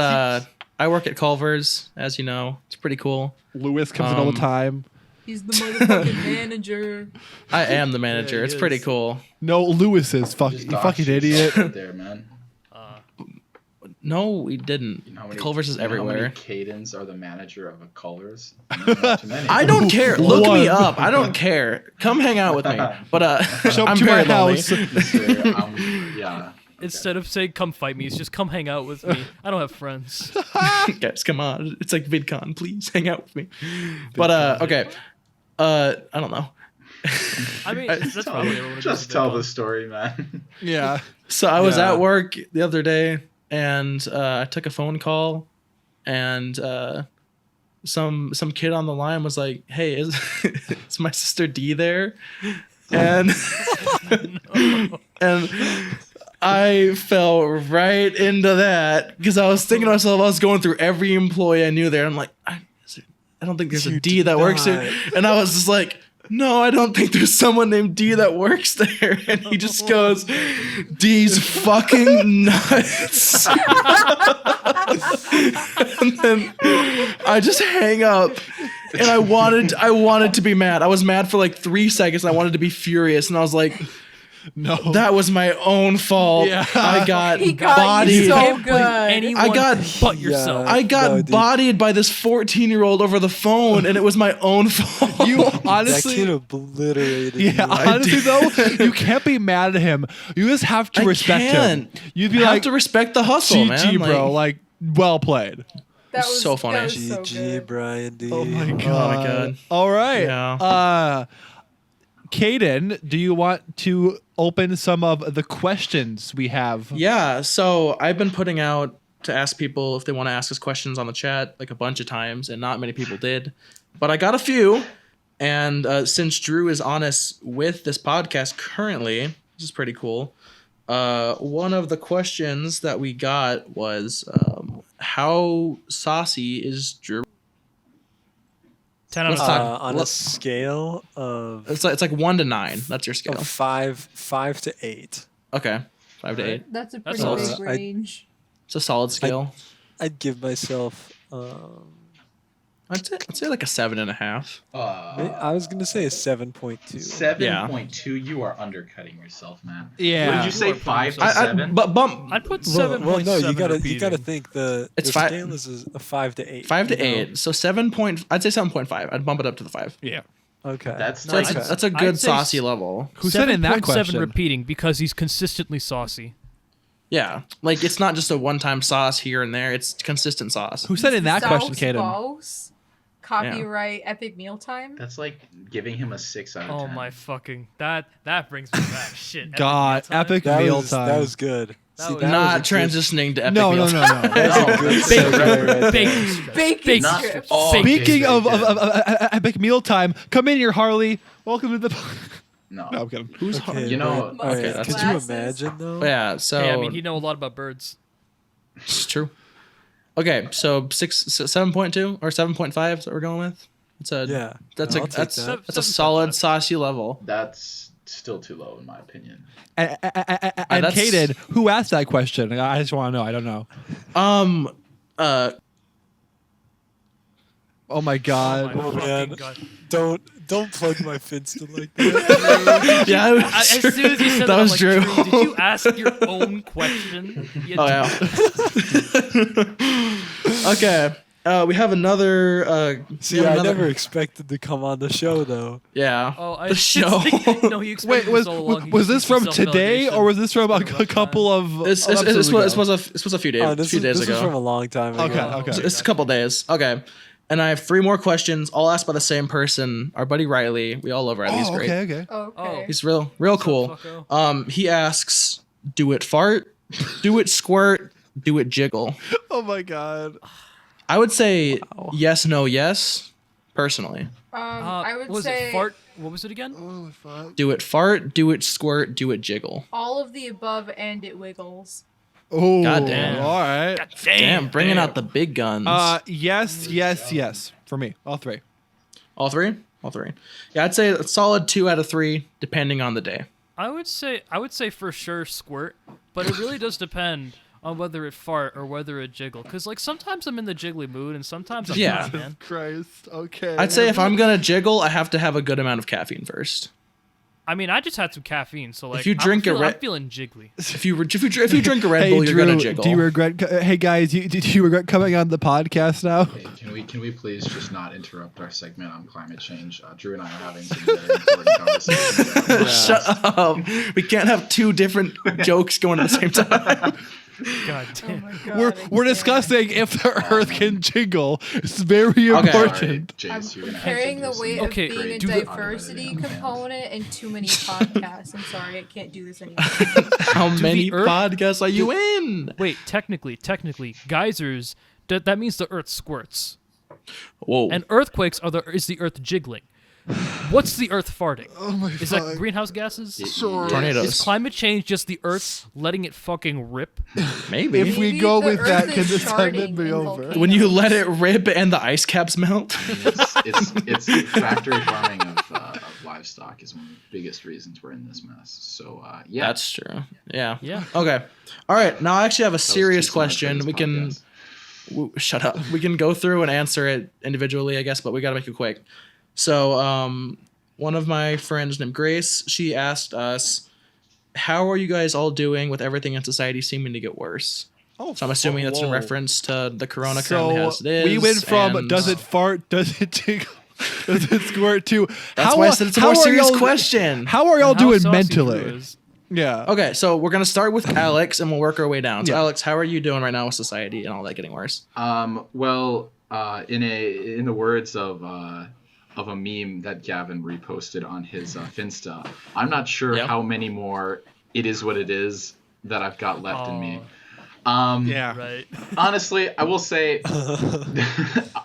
I work at Culver's, as you know. It's pretty cool. Lewis comes in all the time. He's the motherfucking manager. I am the manager. he It's pretty is. cool. No, Lewis is Just you dox fucking yourself idiot. right there, man. No, we didn't. You know how many, Culver's is you know how many everywhere. Cadens are the manager of a Culver's? Not too many. I don't care. Look me One. up. I don't care. Come hang out with me. But Show up I'm to my very lonely. house. Yeah. Instead of saying come fight me, it's just come hang out with me. I don't have friends. Guys, come on. It's like VidCon. Please hang out with me. But okay. I don't know. I mean, that's probably everyone. Just tell the story, man. Yeah. So I was Yeah. at work the other day, and I took a phone call, and some kid on the line was like, "Hey, is my sister D there?" And and I fell right into that because I was thinking to myself, I was going through every employee I knew there. I'm like, I don't think there's a You D did that works here, not. and I was just like. No, I don't think there's someone named D that works there. And he just goes, D's fucking nuts. And then I just hang up. And I wanted to be mad. I was mad for like 3 seconds. I wanted to be furious. And I was like, No. that was my own fault. Yeah. I got He got bodied. you so Can't blame good. anyone I got- but yourself. I got No, dude. bodied by this 14-year-old over the phone, and it was my own fault. You That honestly. kid obliterated Yeah, you. honestly though, you can't be mad at him. You just have to I respect him. can't. You'd be You have like, to respect the hustle, GG, man. bro. Like, well played. That was So funny. That was so GG, good. Brian D. Oh my god. Oh my God. All right. Yeah. Caden, do you want to open some of the questions we have? Yeah, so I've been putting out to ask people if they want to ask us questions on the chat like a bunch of times, and not many people did. But I got a few, and since Drew is honest with this podcast currently, which is pretty cool, one of the questions that we got was how saucy is Drew? 10 out of Let's 10. talk- On a scale of It's like 1 to 9. That's your scale. 5 to 8, Okay, 5 to 8. That's a That's pretty all. big range. It's a solid scale. I'd give myself. I'd say like a 7.5. I was gonna say a 7.2. 7.2. You are undercutting yourself, man. Yeah. What did you say? You are 5 to I 7? but bump I'd put Well, 7.7 no, you gotta repeating. think the It's the fi- scale is a 5 to 8. 5 to you know? 8. So 7 point. I'd say 7.5. I'd bump it up to the 5. Yeah. Okay. That's So like that's a good I'd say saucy s- level. Who said in that 7.7 question? repeating because he's consistently saucy. Yeah, like it's not just a one-time sauce here and there. It's consistent sauce. Who said in that question, Sauce Caden? Balls. Copyright Epic Mealtime. that's like giving him a 6 out of 10. Oh my fucking that brings me back. Shit. God, epic that meal was time. that was good. That See, was- that Not was a good- no, transitioning to epic no, meals. no, no. That's a good Bacon. segue right there. Bacon strips. Bacon Bacon Not- strips. oh, Speaking okay, of okay. epic meal time, come in here, Harley. Welcome to the. No. No, I'm kidding. Who's Okay, You know- but- all right, okay, could that's- you Glasses. imagine though? Yeah, so Hey, I mean, he know a lot about birds. it's true. Okay, so 7.2 or 7.5 is what we're going with. It's a Yeah. That's I'll a take that's that. that's a solid saucy level. That's still too low, in my opinion. And that's- Caden, who asked that question? I just want to know. I don't know. Oh my God. Oh my Oh, fucking man. God. Don't plug my Finsta like that. Yeah, As soon as you said that I'm was like, Drew. Did you ask your own question? You Oh yeah. Okay. We have another. See, I never expected to come on the show though. Yeah. Oh, I the show. No, he Wait, expected was so long. he was just this needs from today self-validation. or was this from a Something about couple of? This episodes was ago? a few days Oh, this days was ago. from a long time ago. Okay, Oh, okay. So it's a couple days. Okay. And I have 3 more questions, all asked by the same person, our buddy Riley. We all love Riley. He's Oh, great. okay, okay. Okay. He's real cool. fucko? He asks, do it fart, do it squirt, do it jiggle. Oh my God. I would say yes, no, yes, personally. I would was say it fart? What was it again? Do it fart, do it squirt, do it jiggle. all of the above and it wiggles. Oh, Goddamn. All right. Damn, bringing out the big guns. Yes, yes, yes. For me, all 3. All three? Yeah, I'd say a solid 2 out of 3, depending on the day. I would say for sure squirt, but it really does depend on whether it fart or whether it jiggle. Cause like sometimes I'm in the jiggly mood and sometimes I'm Yeah. not, man. Christ. Okay. I'd say if I'm gonna jiggle, I have to have a good amount of caffeine first. I mean, I just had some caffeine, so like, you drink I'm feeling jiggly. If you drink a Red Bull, you're Drew, gonna jiggle. do you regret? Hey guys, do you regret coming on the podcast now? Hey, can we please just not interrupt our segment on climate change? Drew and I are having some very important conversations. Shut up. We can't have two different jokes going at the same time. God Oh damn. my God, We're discussing if the Earth can jiggle. It's very Okay. important. Jace, I'm you're gonna have to carrying do the some weight Okay, of being a do the- diversity component in too many podcasts. I'm sorry, I can't do this anymore. How many Earth- podcasts are you in? Wait, technically, geysers. That means the Earth squirts, Whoa. and earthquakes is the Earth jiggling. What's the Earth farting? Oh my Is that greenhouse gases? Tornadoes. Is climate change just the Earth letting it fucking rip? Maybe. If we Maybe go the with that, Earth can is this segment sharding be in over? volcanoes. When you let it rip and the ice caps melt. it's factory farming of livestock is one of the biggest reasons we're in this mess. So yeah, That's true. Yeah. Yeah. Okay. All right. Now I actually have a That was serious too smart for question. this We can podcast. shut up. We can go through and answer it individually, I guess, but we got to make it quick. So, one of my friends named Grace, she asked us, "How are you guys all doing with everything in society seeming to get worse?" Oh, So I'm assuming that's in whoa. reference to the corona currently as it is. we went from and- does it fart, does it tickle, does it squirt to That's how, why I said it's a how more are serious y'all- question. How are y'all And how doing saucy mentally? Drew is. Yeah. Okay, so we're gonna start with Alex and we'll work our way down. So Yeah. Alex, how are you doing right now with society and all that getting worse? Well, in the words of a meme that Gavin reposted on his Finsta, I'm not sure Yep. how many more "it is what it is" that I've got left in me. Yeah. Right. Honestly, I will say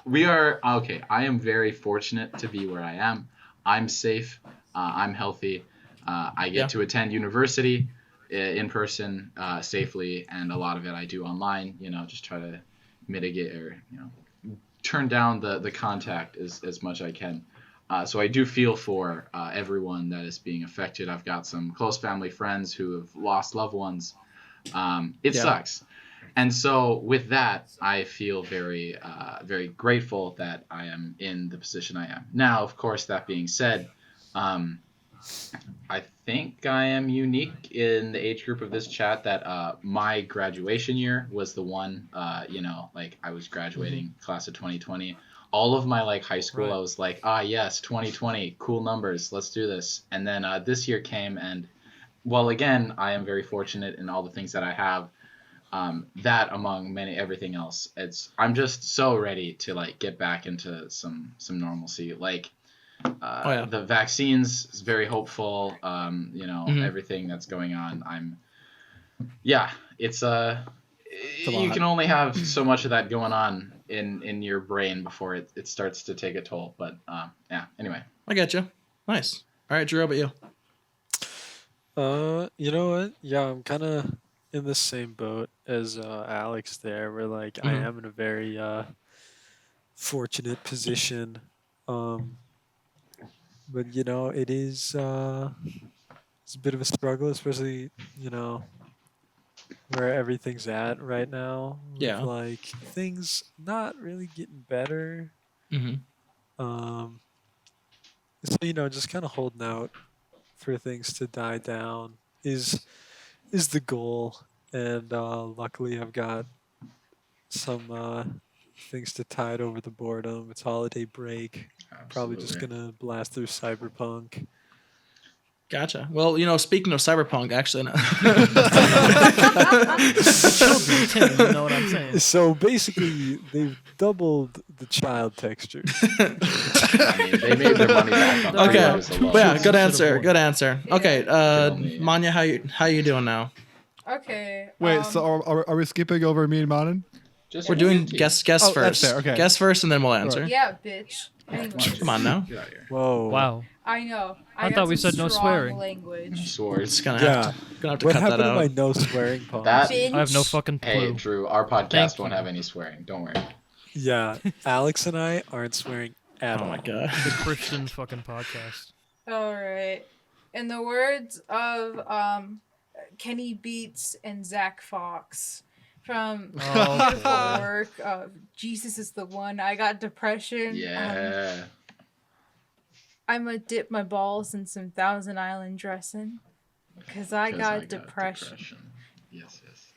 we are okay. I am very fortunate to be where I am. I'm safe. I'm healthy. I get to attend university in person safely, and a lot of it I do online. Just try to mitigate or turn down the contact as much as I can. So I do feel for everyone that is being affected. I've got some close family friends who have lost loved ones. It sucks. And so with that, I feel very, very grateful that I am in the position I am. Now, of course, that being said, I think I am unique in the age group of this chat that my graduation year was the one, I was graduating class of 2020. All of my high school, Right. I was like, yes, 2020, cool numbers, let's do this. And then this year came, and well, again, I am very fortunate in all the things that I have. That among everything else, I'm just so ready to get back into some normalcy. The vaccines is very hopeful. Everything that's going on. It's you can only have so much of that going on in your brain before it starts to take a toll. But anyway. I get you. Nice. All right, Drew, how about you? You know what? Yeah, I'm kind of in the same boat as Alex there, where I am in a very fortunate position. But it is it's a bit of a struggle, especially where everything's at right now. with, Yeah. Things not really getting better. Mm-hmm. So just kind of holding out for things to die down is the goal, and luckily I've got some things to tide over the boredom. It's holiday break. Probably just gonna blast through Cyberpunk. Gotcha. Well, speaking of Cyberpunk, actually, no. Children, Tim, you know what I'm saying? So basically, they've doubled the child textures. I mean, they made their money back on Okay. pre-orders alone. But yeah, good Should've answer. won. Good answer. Okay, Only- Manya, how you doing now? Okay. Wait, so are we skipping over me and Manan? Just We're doing guilty. guess Oh, that's first. fair, okay. Guess first, and then we'll answer. Yeah, bitch. Anyways, Come on now. Get out of here. Whoa. Wow. I know. I got thought we some said no strong swearing. Language. Swords. It's gonna Yeah. have to What cut happened that to out. my no swearing policy? That- Binge. I have no fucking Hey, clue. Drew, our podcast Thank won't you. have any swearing. Don't worry. Yeah, Alex and I aren't swearing at Oh all. my god. The Christian fucking podcast. All right. In the words of Kenny Beats and Zach Fox from Oh, Beautiful boy. Work, Jesus is the one. I got depression. Yeah. I'ma dip my balls in some Thousand Island dressing. Cause I 'Cause got depression. Yes, yes.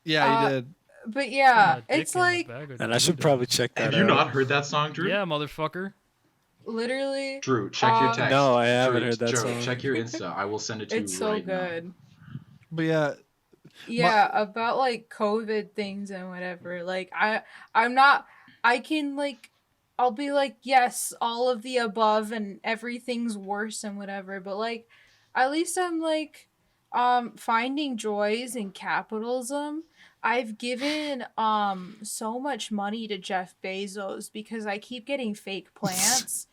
Yeah, you did. But yeah, Dick it's in the like bag of And I should Doritos. probably check that Have out. you not heard that song, Drew? Yeah, motherfucker. literally. Drew, check your text. No, I haven't Drew, heard that Drew, song. check your Insta. I will send it to It's you so right now. good. But yeah, Yeah, about like COVID things and whatever. Like I'm not I can like I'll be like, yes, all of the above and everything's worse and whatever, but like at least I'm like finding joys in capitalism. I've given so much money to Jeff Bezos because I keep getting fake plants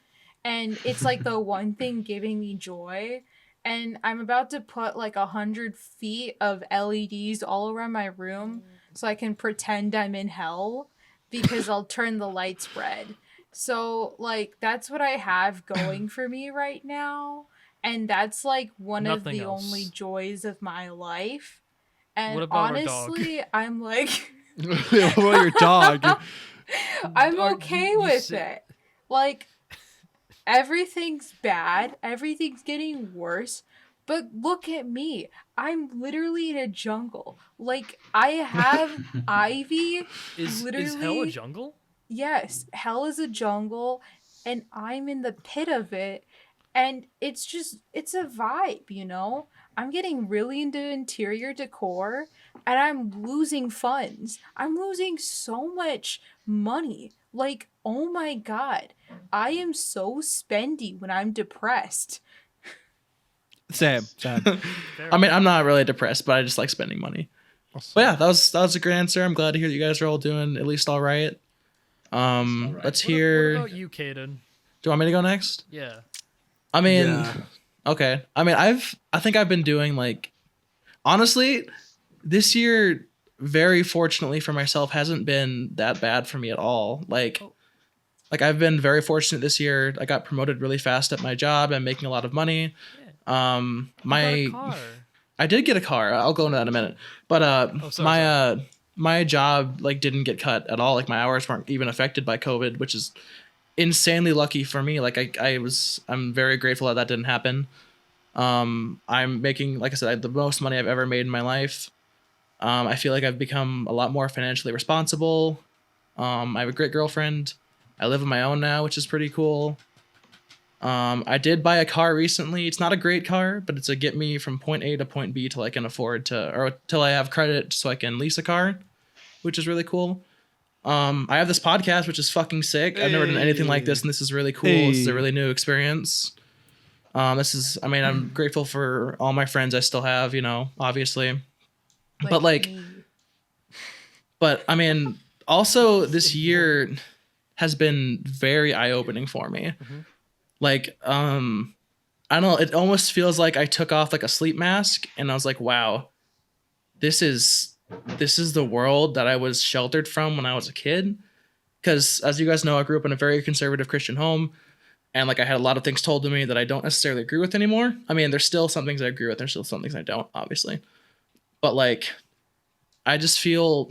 and it's like the one thing giving me joy. And I'm about to put like 100 feet of LEDs all around my room so I can pretend I'm in hell because I'll turn the lights red. So like that's what I have going for me right now. And that's like one of Nothing the else. only joys of my life. And What about our dog? honestly, I'm like what about your dog? I'm Are- okay you with say- it. Like everything's bad, everything's getting worse. But look at me. I'm literally in a jungle. Like I have ivy. Is hell a Literally- jungle? Yes, hell is a jungle and I'm in the pit of it. And it's a vibe, you know? I'm getting really into interior decor and I'm losing funds. I'm losing so much money. Like, oh my god. I am so spendy when I'm depressed. Same. I mean, I'm not really depressed, but I just like spending money. But yeah, that was a great answer. I'm glad to hear that you guys are all doing at least all right. Let's hear. What about you, Caden? Do you want me to go next? Yeah. I mean, Yeah. okay. I mean, I think I've been doing like, honestly, this year, very fortunately for myself, hasn't been that bad for me at all. Like I've been very fortunate this year. I got promoted really fast at my job. I'm making a lot of money. You got a car. I did get a car. I'll go into that in a minute. But sorry. my job like didn't get cut at all. Like my hours weren't even affected by COVID, which is insanely lucky for me. Like I'm very grateful that didn't happen. I'm making, like I said, the most money I've ever made in my life. I feel like I've become a lot more financially responsible. I have a great girlfriend. I live on my own now, which is pretty cool. I did buy a car recently. It's not a great car, but it's a get me from point A to point B till I can afford to, or till I have credit so I can lease a car, which is really cool. I have this podcast, which is fucking sick. I've never done anything like this, and this is really cool. This is a really new experience. I'm grateful for all my friends I still have, obviously. Me. But I mean, also this year has been very eye-opening for me. Like, I don't know, it almost feels like I took off like a sleep mask and I was like, wow, this is the world that I was sheltered from when I was a kid. Because as you guys know, I grew up in a very conservative Christian home. And like I had a lot of things told to me that I don't necessarily agree with anymore. I mean, there's still some things I agree with. There's still some things I don't, obviously. But like, I feel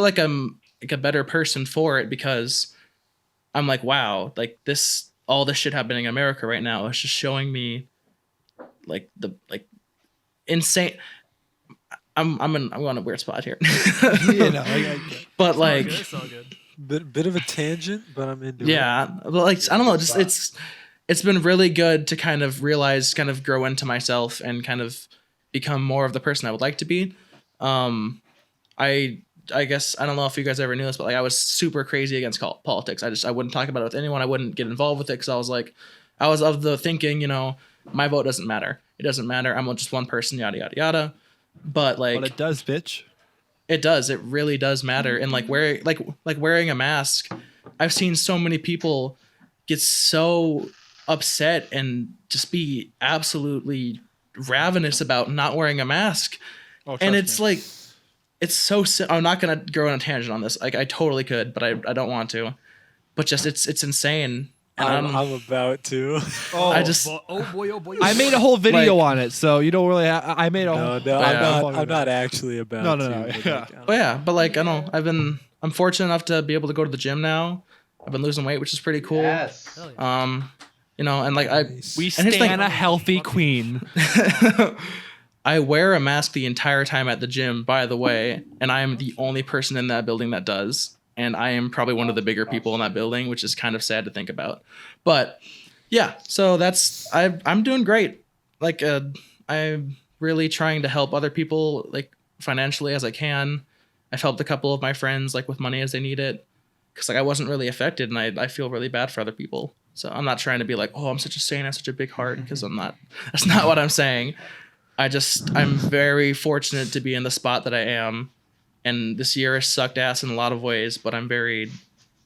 like I'm like a better person for it because I'm like, wow, like all this shit happening in America right now is just showing me like insane. I'm on a weird spot here. But like, It's all good. Bit of a tangent, but I'm into it. yeah, but like, I don't know, just it's been really good to kind of realize, kind of grow into myself and kind of become more of the person I would like to be. I guess, I don't know if you guys ever knew this, but like I was super crazy against politics. I wouldn't talk about it with anyone. I wouldn't get involved with it because I was of the thinking, my vote doesn't matter. It doesn't matter. I'm just one person, yada, yada, yada. But like, But it does, bitch. it does. It really does matter. And like wearing a mask, I've seen so many people get so upset and just be absolutely ravenous about not wearing a mask. And it's like, it's so I'm not gonna go on a tangent on this. Like I totally could, but I don't want to. But just it's insane. And I'm about to. I just Oh boy. I made a whole video on it, so you don't really. I made a whole. No, I'm not actually about No, to. no. but, Yeah. like, But yeah, but like I don't know. I'm fortunate enough to be able to go to the gym now. I've been losing weight, which is pretty cool. Yes. Hell yeah. You know, and like Nice. We And here's the thing- stand a healthy queen. I wear a mask the entire time at the gym, by the way, and I am the only person in that building that does. And I am probably one of the bigger people in that building, which is kind of sad to think about. But yeah, so I'm doing great. Like I'm really trying to help other people like financially as I can. I've helped a couple of my friends like with money as they need it, because like I wasn't really affected, and I feel really bad for other people. So I'm not trying to be like, oh, I'm such a saint, I have such a big heart, because I'm not. That's not what I'm saying. I'm very fortunate to be in the spot that I am, and this year has sucked ass in a lot of ways, but I'm very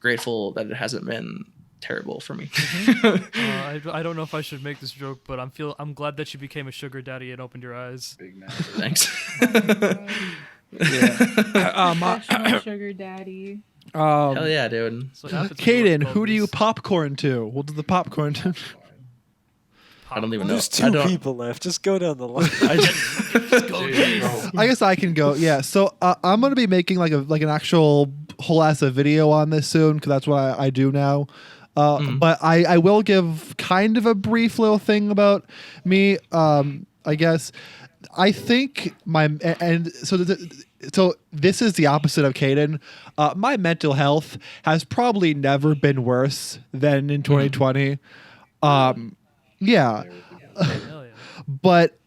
grateful that it hasn't been terrible for me. I don't know if I should make this joke, but I'm glad that you became a sugar daddy and opened your eyes. Big man. Thanks. Professional sugar daddy. Hell yeah, dude. So what happens when Caden, you who do you focus. popcorn to? We'll do the popcorn to. I don't even know. There's I 2 don't. people left. Just go down the line. I just, I guess I can go. Yeah. So I'm gonna be making like an actual whole ass a video on this soon, because that's what I do now. But I will give kind of a brief little thing about me. I guess I think so this is the opposite of Caden. My mental health has probably never been worse than in 2020. Yeah. Hell yeah. But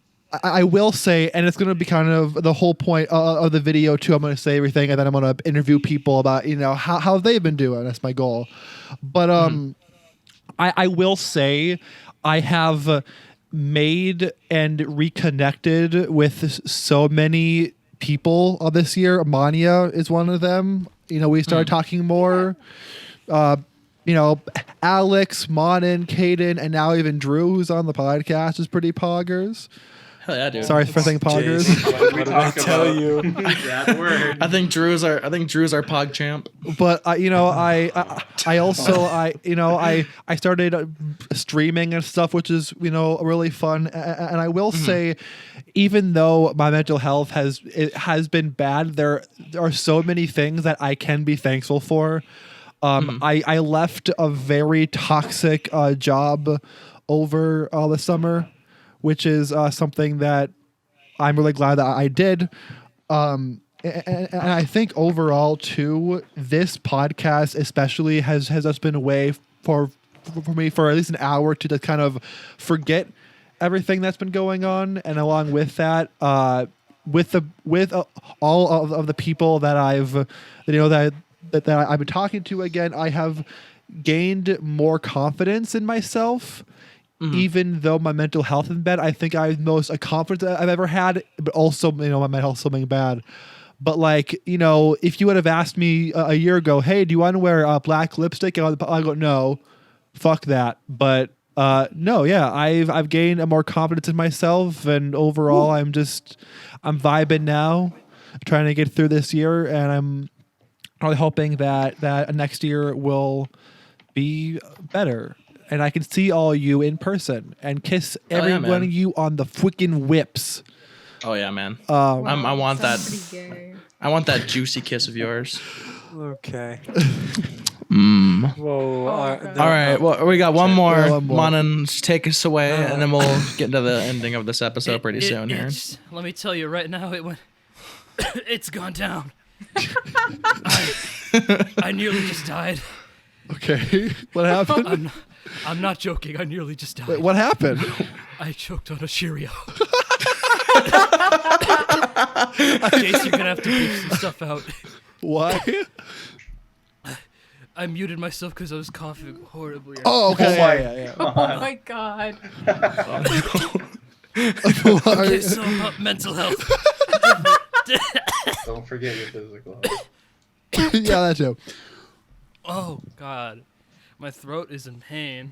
I will say, and it's going to be kind of the whole point of the video too. I'm going to say everything, and then I'm going to interview people about how they've been doing. That's my goal. But I will say I have made and reconnected with so many people this year. Manya is one of them. We started talking more. Alex, Manan, Caden, and now even Drew, who's on the podcast, is pretty poggers. hell yeah, dude. Sorry for saying poggers. Jace, what did I tell you? That word. I think Drew's our pog champ. But I also I started streaming and stuff, which is really fun. And I will say, even though my mental health has been bad, there are so many things that I can be thankful for. I left a very toxic job over the summer, which is something that I'm really glad that I did. And I think overall too, this podcast especially has just been a way for me for at least an hour to just kind of forget everything that's been going on, and along with that, with all of the people that I've that I've been talking to again, I have gained more confidence in myself. Even though my mental health is bad, I think I have most confidence I've ever had, but also, my mental health something bad. But if you would have asked me a year ago, hey, do you want to wear black lipstick? I go, no, fuck that. But no, yeah, I've gained a more confidence in myself, and overall, I'm vibing now, trying to get through this year, and I'm really hoping that next year will be better. And I can see all you in person and kiss every one of you on the freaking whips. Oh yeah, man. Wow, I want that. sounds pretty gay. I want that juicy kiss of yours. Okay. Mm. Whoa. God. All right. Well, we got one Yeah, more. one more. Manan, take us away, and then we'll get into the ending of this episode pretty soon here. Let me tell you right now, it went. It's gone down. I nearly just died. Okay, what happened? I'm not joking. I nearly just died. Wait, what happened? I choked on a Cheerio. Jace, you're gonna have to beep some stuff out. Why? I muted myself because I was coughing horribly. Oh, okay. Yeah. Oh my god. Okay, so about mental health. Don't forget your physical health. Yeah, that too. Oh god, my throat is in pain.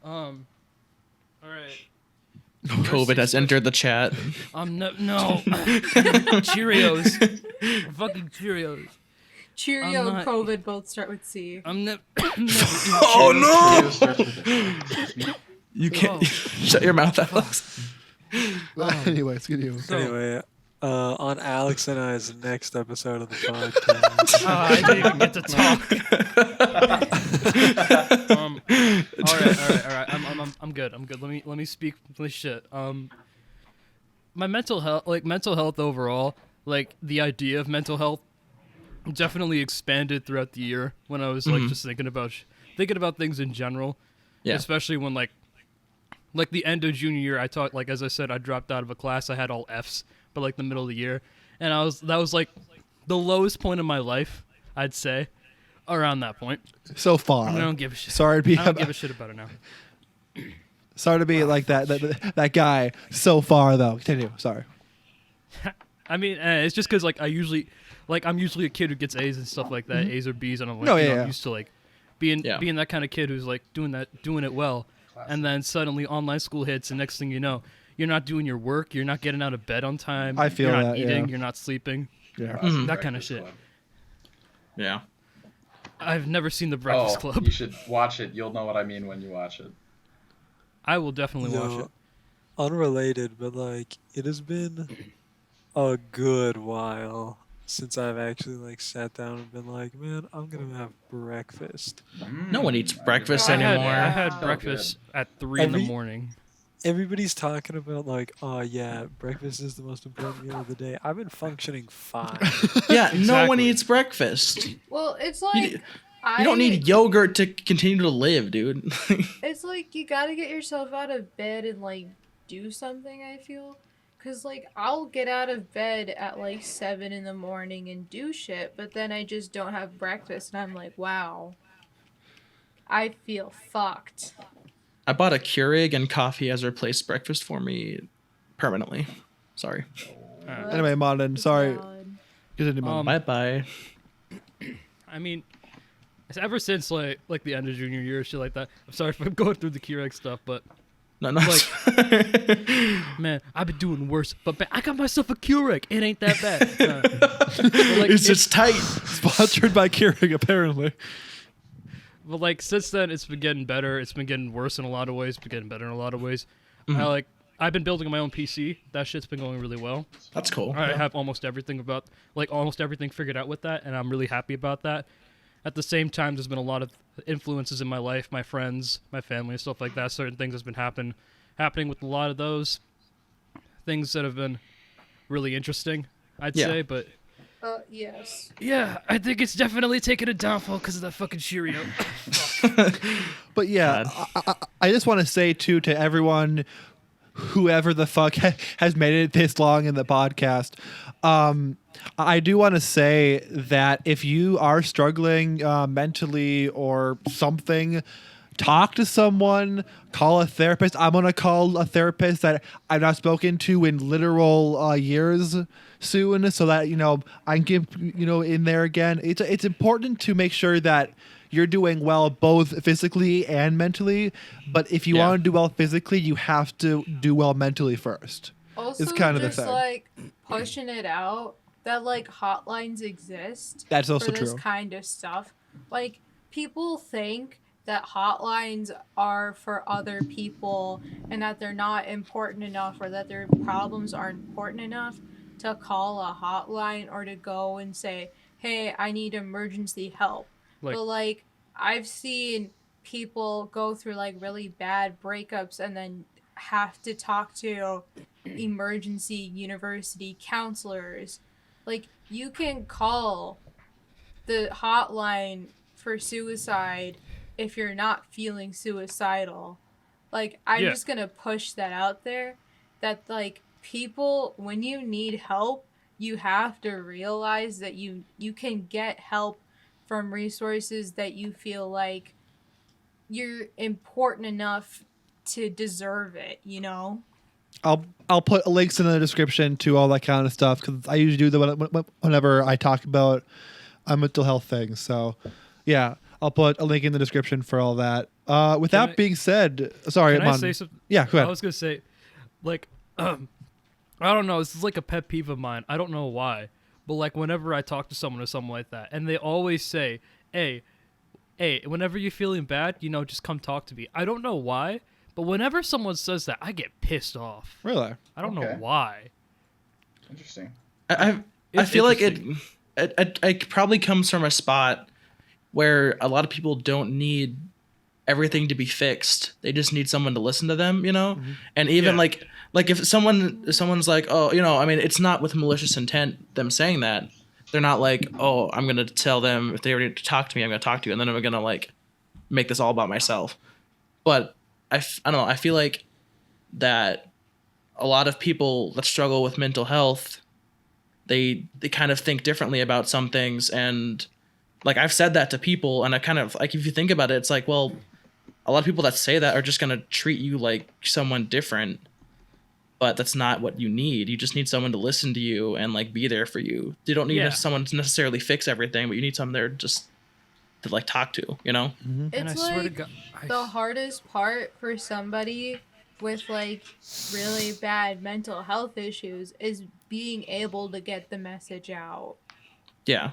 All right. COVID has entered the chat. No. Cheerios. Fucking Cheerios. Cheerio I'm and not- COVID both start with C. I'm never. Oh no! Starts with a- You can't Oh. shut your mouth, Alex. Anyways, continue. So, Anyway, On Alex and I's next episode of the podcast. I didn't even get to talk. All right. I'm good. Let me speak. Please shit. My mental health overall, like the idea of mental health, definitely expanded throughout the year when I was like just thinking about things in general. Yeah. Especially when like the end of junior year, I taught, like, as I said, I dropped out of a class. I had all Fs, but like the middle of the year, and that was like the lowest point of my life, I'd say, around that point. So far. I don't give a shit. Sorry to be. I don't give a shit about it now. Sorry to be like that guy. So far though. Continue. Sorry. I mean, it's just because I'm usually a kid who gets A's and stuff like that, A's or B's, and I'm like, I'm used to like being that kind of kid who's like doing it well. And then suddenly online school hits, and next thing you know, you're not doing your work, you're not getting out of bed on time, I feel you're not that, eating, yeah. you're not sleeping, Yeah. that kind of shit. Yeah. I've never seen The Breakfast Club. You should watch it. You'll know what I mean when you watch it. I will definitely watch it. Unrelated, but like it has been a good while since I've actually like sat down and been like, man, I'm gonna have breakfast. No one eats breakfast I anymore. had So breakfast at 3 in the morning. Everybody's talking about like, oh yeah, breakfast is the most important meal of the day. I've been functioning fine. Yeah, no one Exactly. eats breakfast. Well, it's like You don't need yogurt to continue to live, dude. It's like you gotta get yourself out of bed and like do something. I feel, cause like I'll get out of bed at like 7 in the morning and do shit, but then I just don't have breakfast, and I'm like, wow, I feel fucked. I bought a Keurig and coffee has replaced breakfast for me permanently. Sorry. Anyway, Manan, sorry. God. Continue, Manan. Bye-bye. I mean, it's ever since like the end of junior year, shit like that. I'm sorry if I'm going through the Keurig stuff, but No. man, I've been doing worse. But I got myself a Keurig. It ain't that bad. But, like, it's just tight. Sponsored by Keurig, apparently. But like since then, it's been getting better. It's been getting worse in a lot of ways. It's been getting better in a lot of ways. I've been building my own PC. That shit's been going really well. That's cool. I have almost everything figured out with that, and I'm really happy about that. At the same time, there's been a lot of influences in my life, my friends, my family, and stuff like that. Certain things has been happening with a lot of those things that have been really interesting, I'd say. But Yes. yeah, I think it's definitely taken a downfall because of that fucking Cheerio. But yeah, I just want to say too to everyone, whoever the fuck has made it this long in the podcast, I do want to say that if you are struggling mentally or something, talk to someone, call a therapist. I'm going to call a therapist that I've not spoken to in literal years soon, so that, I can get, in there again. It's important to make sure that you're doing well both physically and mentally, but if you want to do well physically, you have to do well mentally first. Also, It's kind of the just thing. like pushing it out that like hotlines exist. That's also for this true. kind of stuff. Like people think that hotlines are for other people and that they're not important enough, or that their problems aren't important enough to call a hotline or to go and say, hey, I need emergency help. But like I've seen people go through like really bad breakups and then have to talk to emergency university counselors. Like you can call the hotline for suicide if you're not feeling suicidal. Like I'm just gonna push that out there, that like people, when you need help, you have to realize that you can get help from resources that you feel like you're important enough to deserve it, I'll put links in the description to all that kind of stuff, because I usually do that whenever I talk about mental health things. So, yeah, I'll put a link in the description for all that. With that being said, sorry, Can I say something? Yeah, go ahead. I was gonna say, like, I don't know. This is like a pet peeve of mine. I don't know why, but like whenever I talk to someone or something like that, and they always say, "Hey, whenever you're feeling bad, just come talk to me." I don't know why, but whenever someone says that, I get pissed off. Really? I don't know why. Interesting. I feel like it probably comes from a spot where a lot of people don't need everything to be fixed. They just need someone to listen to them, you know? And even like if someone's like, oh, you know, I mean, it's not with malicious intent them saying that. They're not like, oh, I'm going to tell them if they already talk to me, I'm going to talk to you. And then I'm going to like make this all about myself. But I don't know. I feel like that a lot of people that struggle with mental health, they kind of think differently about some things. And like I've said that to people, and I kind of like, if you think about it, it's like, well, a lot of people that say that are just going to treat you like someone different. But that's not what you need. You just need someone to listen to you and like be there for you. You don't need someone to necessarily fix everything, but you need someone there just to like talk to, you know? And I It's swear to like God, the hardest part for somebody with like really bad mental health issues is being able to get the message out. Yeah.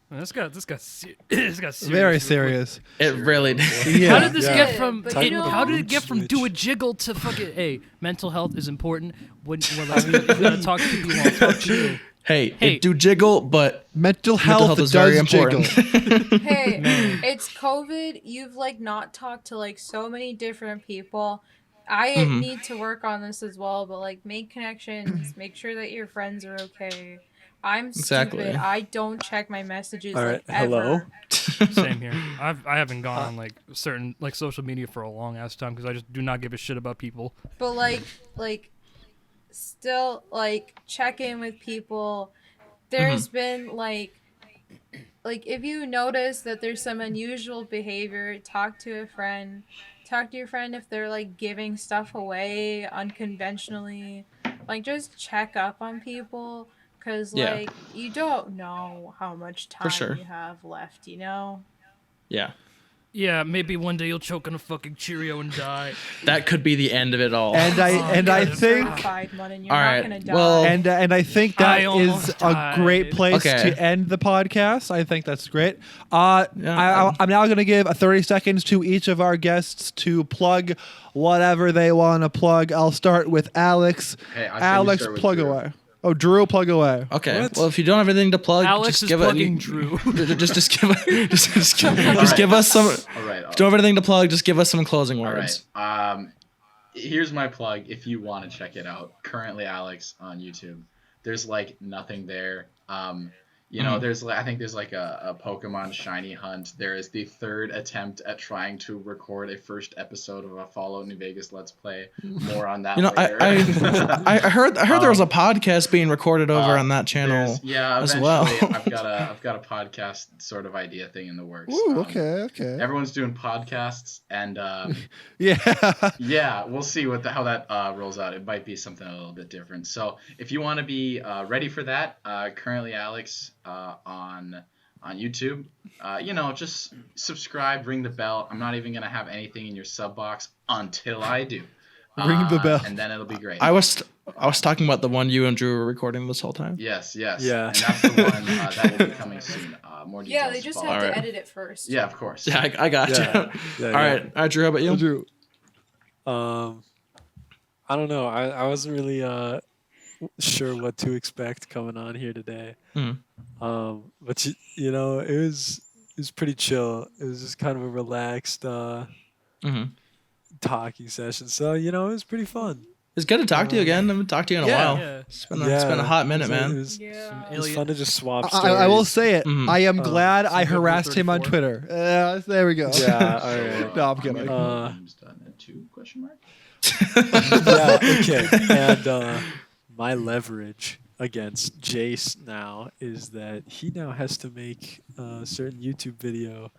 This got serious. Very serious. It really Yeah. How did this Yeah. get from? But you know- How did it get from do a jiggle to fucking? Hey, mental health is important. When like, you gotta talk to people, I'll talk to you. Hey, Hey. it do jiggle, but Mental health is does very important. jiggle. Hey, it's COVID. You've like not talked to like so many different people. I need to work on this as well, but like make connections, make sure that your friends are okay. I'm Exactly. stupid. I don't check my messages All like right, hello? ever. Same here. I haven't gone on like certain like social media for a long ass time because I just do not give a shit about people. But like still like check in with people. There's been like if you notice that there's some unusual behavior, talk to a friend. Talk to your friend if they're like giving stuff away unconventionally. Like just check up on people because Yeah. like you don't know how much time sure. you have left, you know? yeah, Yeah, maybe one day you'll choke on a fucking Cheerio and die. that could be the end of it all. And I God, think Certified, Manan, you're All not right, gonna die. well- and I think that I is almost a great died. place Okay. to end the podcast. I think that's great. Yeah. I'm now going to give 30 seconds to each of our guests to plug whatever they want to plug. I'll start with Alex. Hey, I say we Alex, start with plug Drew. away. Oh, Drew, plug away. Okay. What? Well, if you don't have anything to plug, Alex just is give plugging it. Drew. Just give us some. If All right. you don't have anything to plug, just give us some closing All words. right. Here's my plug. If you want to check it out, currently Alex on YouTube. There's like nothing there. You know, there's I think there's like a Pokemon shiny hunt. There is the third attempt at trying to record a first episode of a Fallout New Vegas Let's Play. More on that You know, later. I heard there was a podcast being recorded over on that channel. As as well. well. I've got a podcast sort of idea thing in the works. Ooh, okay. Everyone's doing podcasts, and Yeah. yeah, we'll see how that rolls out. It might be something a little bit different. So if you want to be ready for that, currently Alex on YouTube, you know, just subscribe, ring the bell. I'm not even gonna have anything in your sub box until I do. Ring the bell. and then it'll be great. I was talking about the one you and Drew were recording this whole time. Yes. Yeah. And that's the one that will be coming soon. More details. Yeah, they just to have follow. to Alright. edit it first. Yeah, of course. Yeah, I got you. Yeah, All right, Drew. How about you? Drew. I don't know. I wasn't really sure what to expect coming on here today. But you know, it was pretty chill. It was just kind of a relaxed talking session. So, you know, it was pretty fun. It's good to talk to you again. I haven't talked to you in a while. Yeah. It's been a hot minute, man. It was Yeah. fun to just swap stories. I will say it. Mhm. I am glad I Good harassed him on 34. Twitter. There we go. Yeah, all right. No, I'm kidding. Two question mark? Yeah, okay. And my leverage against Jace now is that he now has to make a certain YouTube video,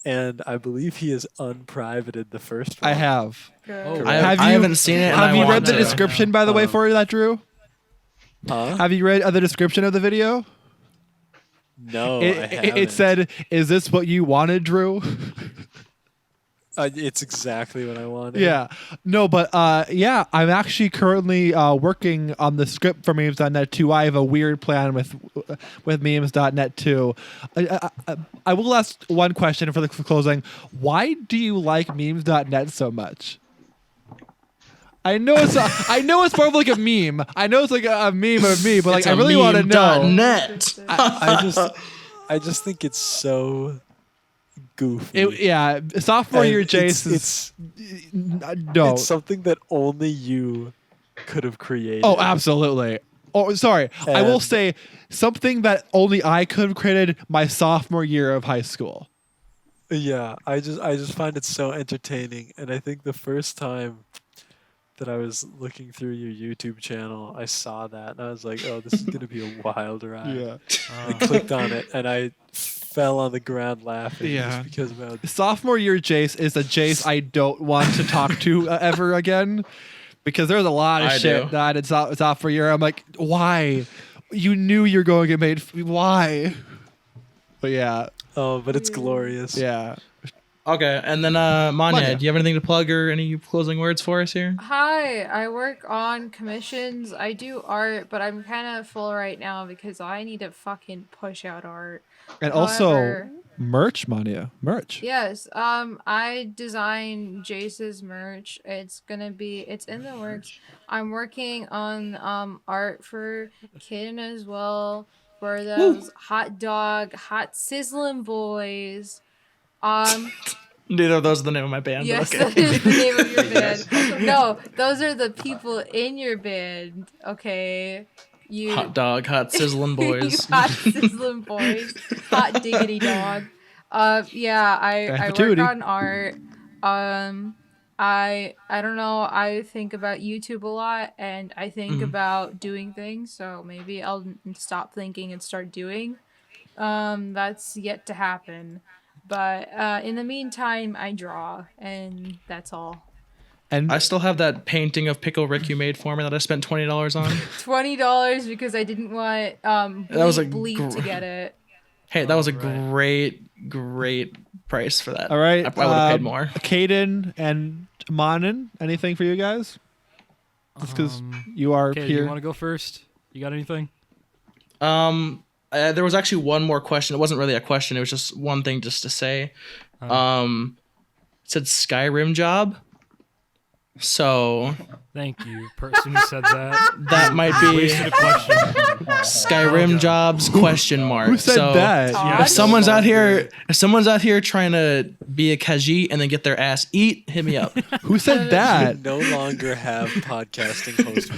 and I believe he has unprivated the first one. I have. Good. Oh, I Have you- haven't seen it. and Have I you want read the to. description, by the way, Um, for that, Drew? Huh? Have you read the description of the video? No, I haven't. It said, "Is this what you wanted, Drew?" It's exactly what I wanted. Yeah. No, but yeah, I'm actually currently working on the script for memes.net too. I have a weird plan with memes.net too. I will ask one question for the closing. Why do you like memes.net so much? I know it's more of like a meme. I know it's like a meme of me, but like It's I a really want to know. meme.net. I just think it's so goofy. Sophomore And year, Jace it's no. It's something that only you could have created. Oh, absolutely. Oh, sorry. I will And- say something that only I could have created my sophomore year of high school. Yeah, I just find it so entertaining, and I think the first time that I was looking through your YouTube channel, I saw that, and I was like, "Oh, this is gonna be a wild ride." I clicked on it, and I fell on the ground laughing Yeah. just because of how Sophomore year Jace is a Jace I don't want to talk to ever again, because there's a lot of I shit do. that I did sophomore year. I'm like, why? You knew you're going to get made. Why? But yeah, but it's glorious. yeah. Okay, and then Manya, Manya. do you have anything to plug or any closing words for us here? Hi, I work on commissions. I do art, but I'm kind of full right now because I need to fucking push out art. And also However- merch, Manya. Merch. Yes, I design Jace's merch. It's in the works. I'm working on art for Kitten as well, for those hot sizzling boys. Neither of those are the name of my band. Yes, But that okay. is the name of your band. No, those are the people in your band. Okay, you Hot dog, hot sizzling boys. hot sizzling boys, hot diggity dog. Yeah, I work Patootie. on art. I don't know. I think about YouTube a lot, and I think about doing things. So maybe I'll stop thinking and start doing. That's yet to happen. But in the meantime, I draw, and that's all. And I still have that painting of Pickle Rick you made for me that I spent $20 on. $20 because I didn't want That was a Bleep to get it. Hey, that was a great price for that. all right. I would have paid more. Caden and Manan, anything for you guys? Just because you are Okay, here. you want to go first? You got anything? There was actually one more question. It wasn't really a question. It was just one thing just to say. It said Skyrim job. So Thank you, person who said that. that might be Wasted a question. Skyrim jobs question mark. Who said so that? Todd? If someone's out here trying to be a Khajiit and then get their ass eat, hit me up. Who said that? You no longer have podcasting host.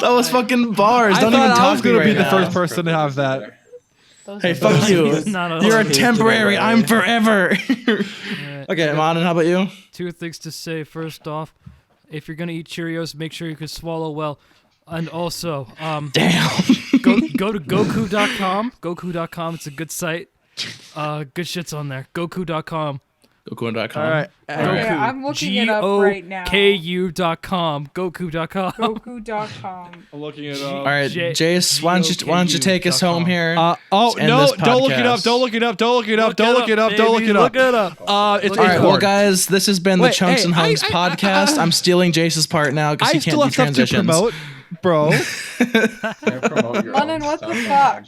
That was fucking bars. I Don't thought even I talk was to me gonna be right the now. first person to have that. Those Hey, are fuck those- you. Not a You're a lot. temporary. I'm forever. Alright, Okay, Manan, how about you? Two things to say. First off, if you're gonna eat Cheerios, make sure you can swallow well. And also, Damn. go to Goku.com. Goku.com. It's a good site. Good shit's on there. Goku.com. Goku.com. All right. Okay, I'm looking it up right now. GOKU.com. Goku.com. Goku.com. I'm looking it up. All right, Jace, why don't you take us home here? Oh end no! this Don't look it up! podcast. Don't look it up! Don't look it up! Don't look it up! Don't look it up! Look it up. It's All right, important. well, guys, this has been the Wait, Chunks hey, and Hunks podcast. I'm stealing Jace's part now because I he still can't do have stuff to transitions. promote, bro. Manan, what the fuck?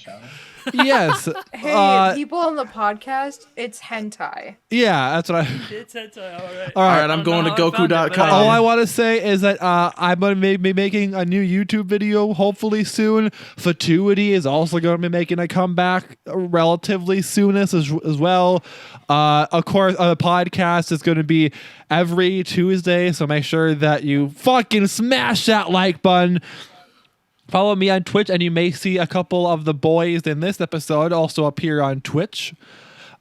Yes. Hey, people on the podcast, it's hentai. Yeah, that's what I. It's all right. All All right. right, I'm going to Goku.com. All I want to say is that I'm going to be making a new YouTube video hopefully soon. Fatuity is also going to be making a comeback relatively soon as well. Of course, the podcast is going to be every Tuesday, so make sure that you fucking smash that like button. Follow me on Twitch, and you may see a couple of the boys in this episode also appear on Twitch.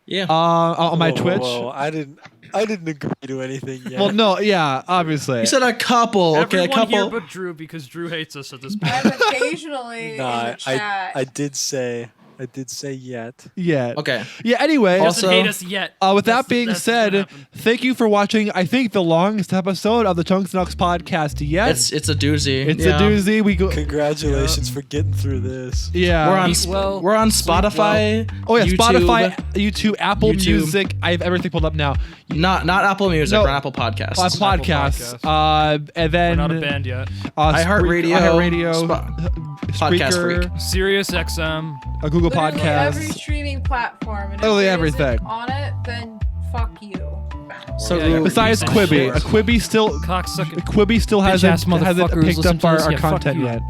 Yeah. On my Twitch. Whoa, I didn't agree to anything yet. Well, no, yeah, obviously. You said a couple. Okay, a Everyone here couple. but Drew, because Drew hates us at this point. I'm occasionally in Nah, the chat. I did say yet. Yeah. Okay. Yeah. Anyway, Also- Doesn't hate us yet. with that That's- being that's said, what happened. thank you for watching. I think the longest episode of the Chunks and Hunks podcast yet. It's a doozy. It's Yeah. a doozy. We go. Congratulations for getting through this. Yeah. We're on well, we're on Spotify. Oh yeah, YouTube, Spotify, YouTube, Apple YouTube. Music. I have everything pulled up now. Not Apple Music. No. We're on Apple Podcasts. Podcasts. Podcast. And then We're not a band yet. iHeartRadio, iHeartRadio, Podcast Spreaker, Sirius XM. Google Literally every Podcasts. streaming platform. And Literally if there isn't everything. on it, then fuck you. So Yeah, Besides piece of Quibi, shit. Quibi still Cocksucking. Quibi still Bitch-ass hasn't motherfuckers picked listen up to our, us. our Yeah, fuck content you. yet.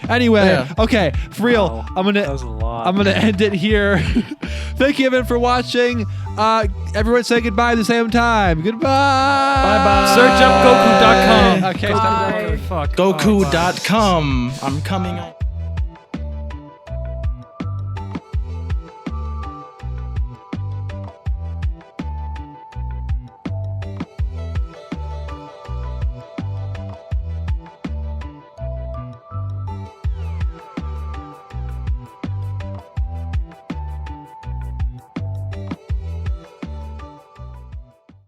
Anyway, Yeah. okay, for real, Wow, I'm that was a lot. gonna end it here. Thank you everyone for watching. Everyone say goodbye at the same time. Goodbye. Bye-bye. Search up Goku.com. Okay. Bye. Fuck. Goku.com. I'm coming.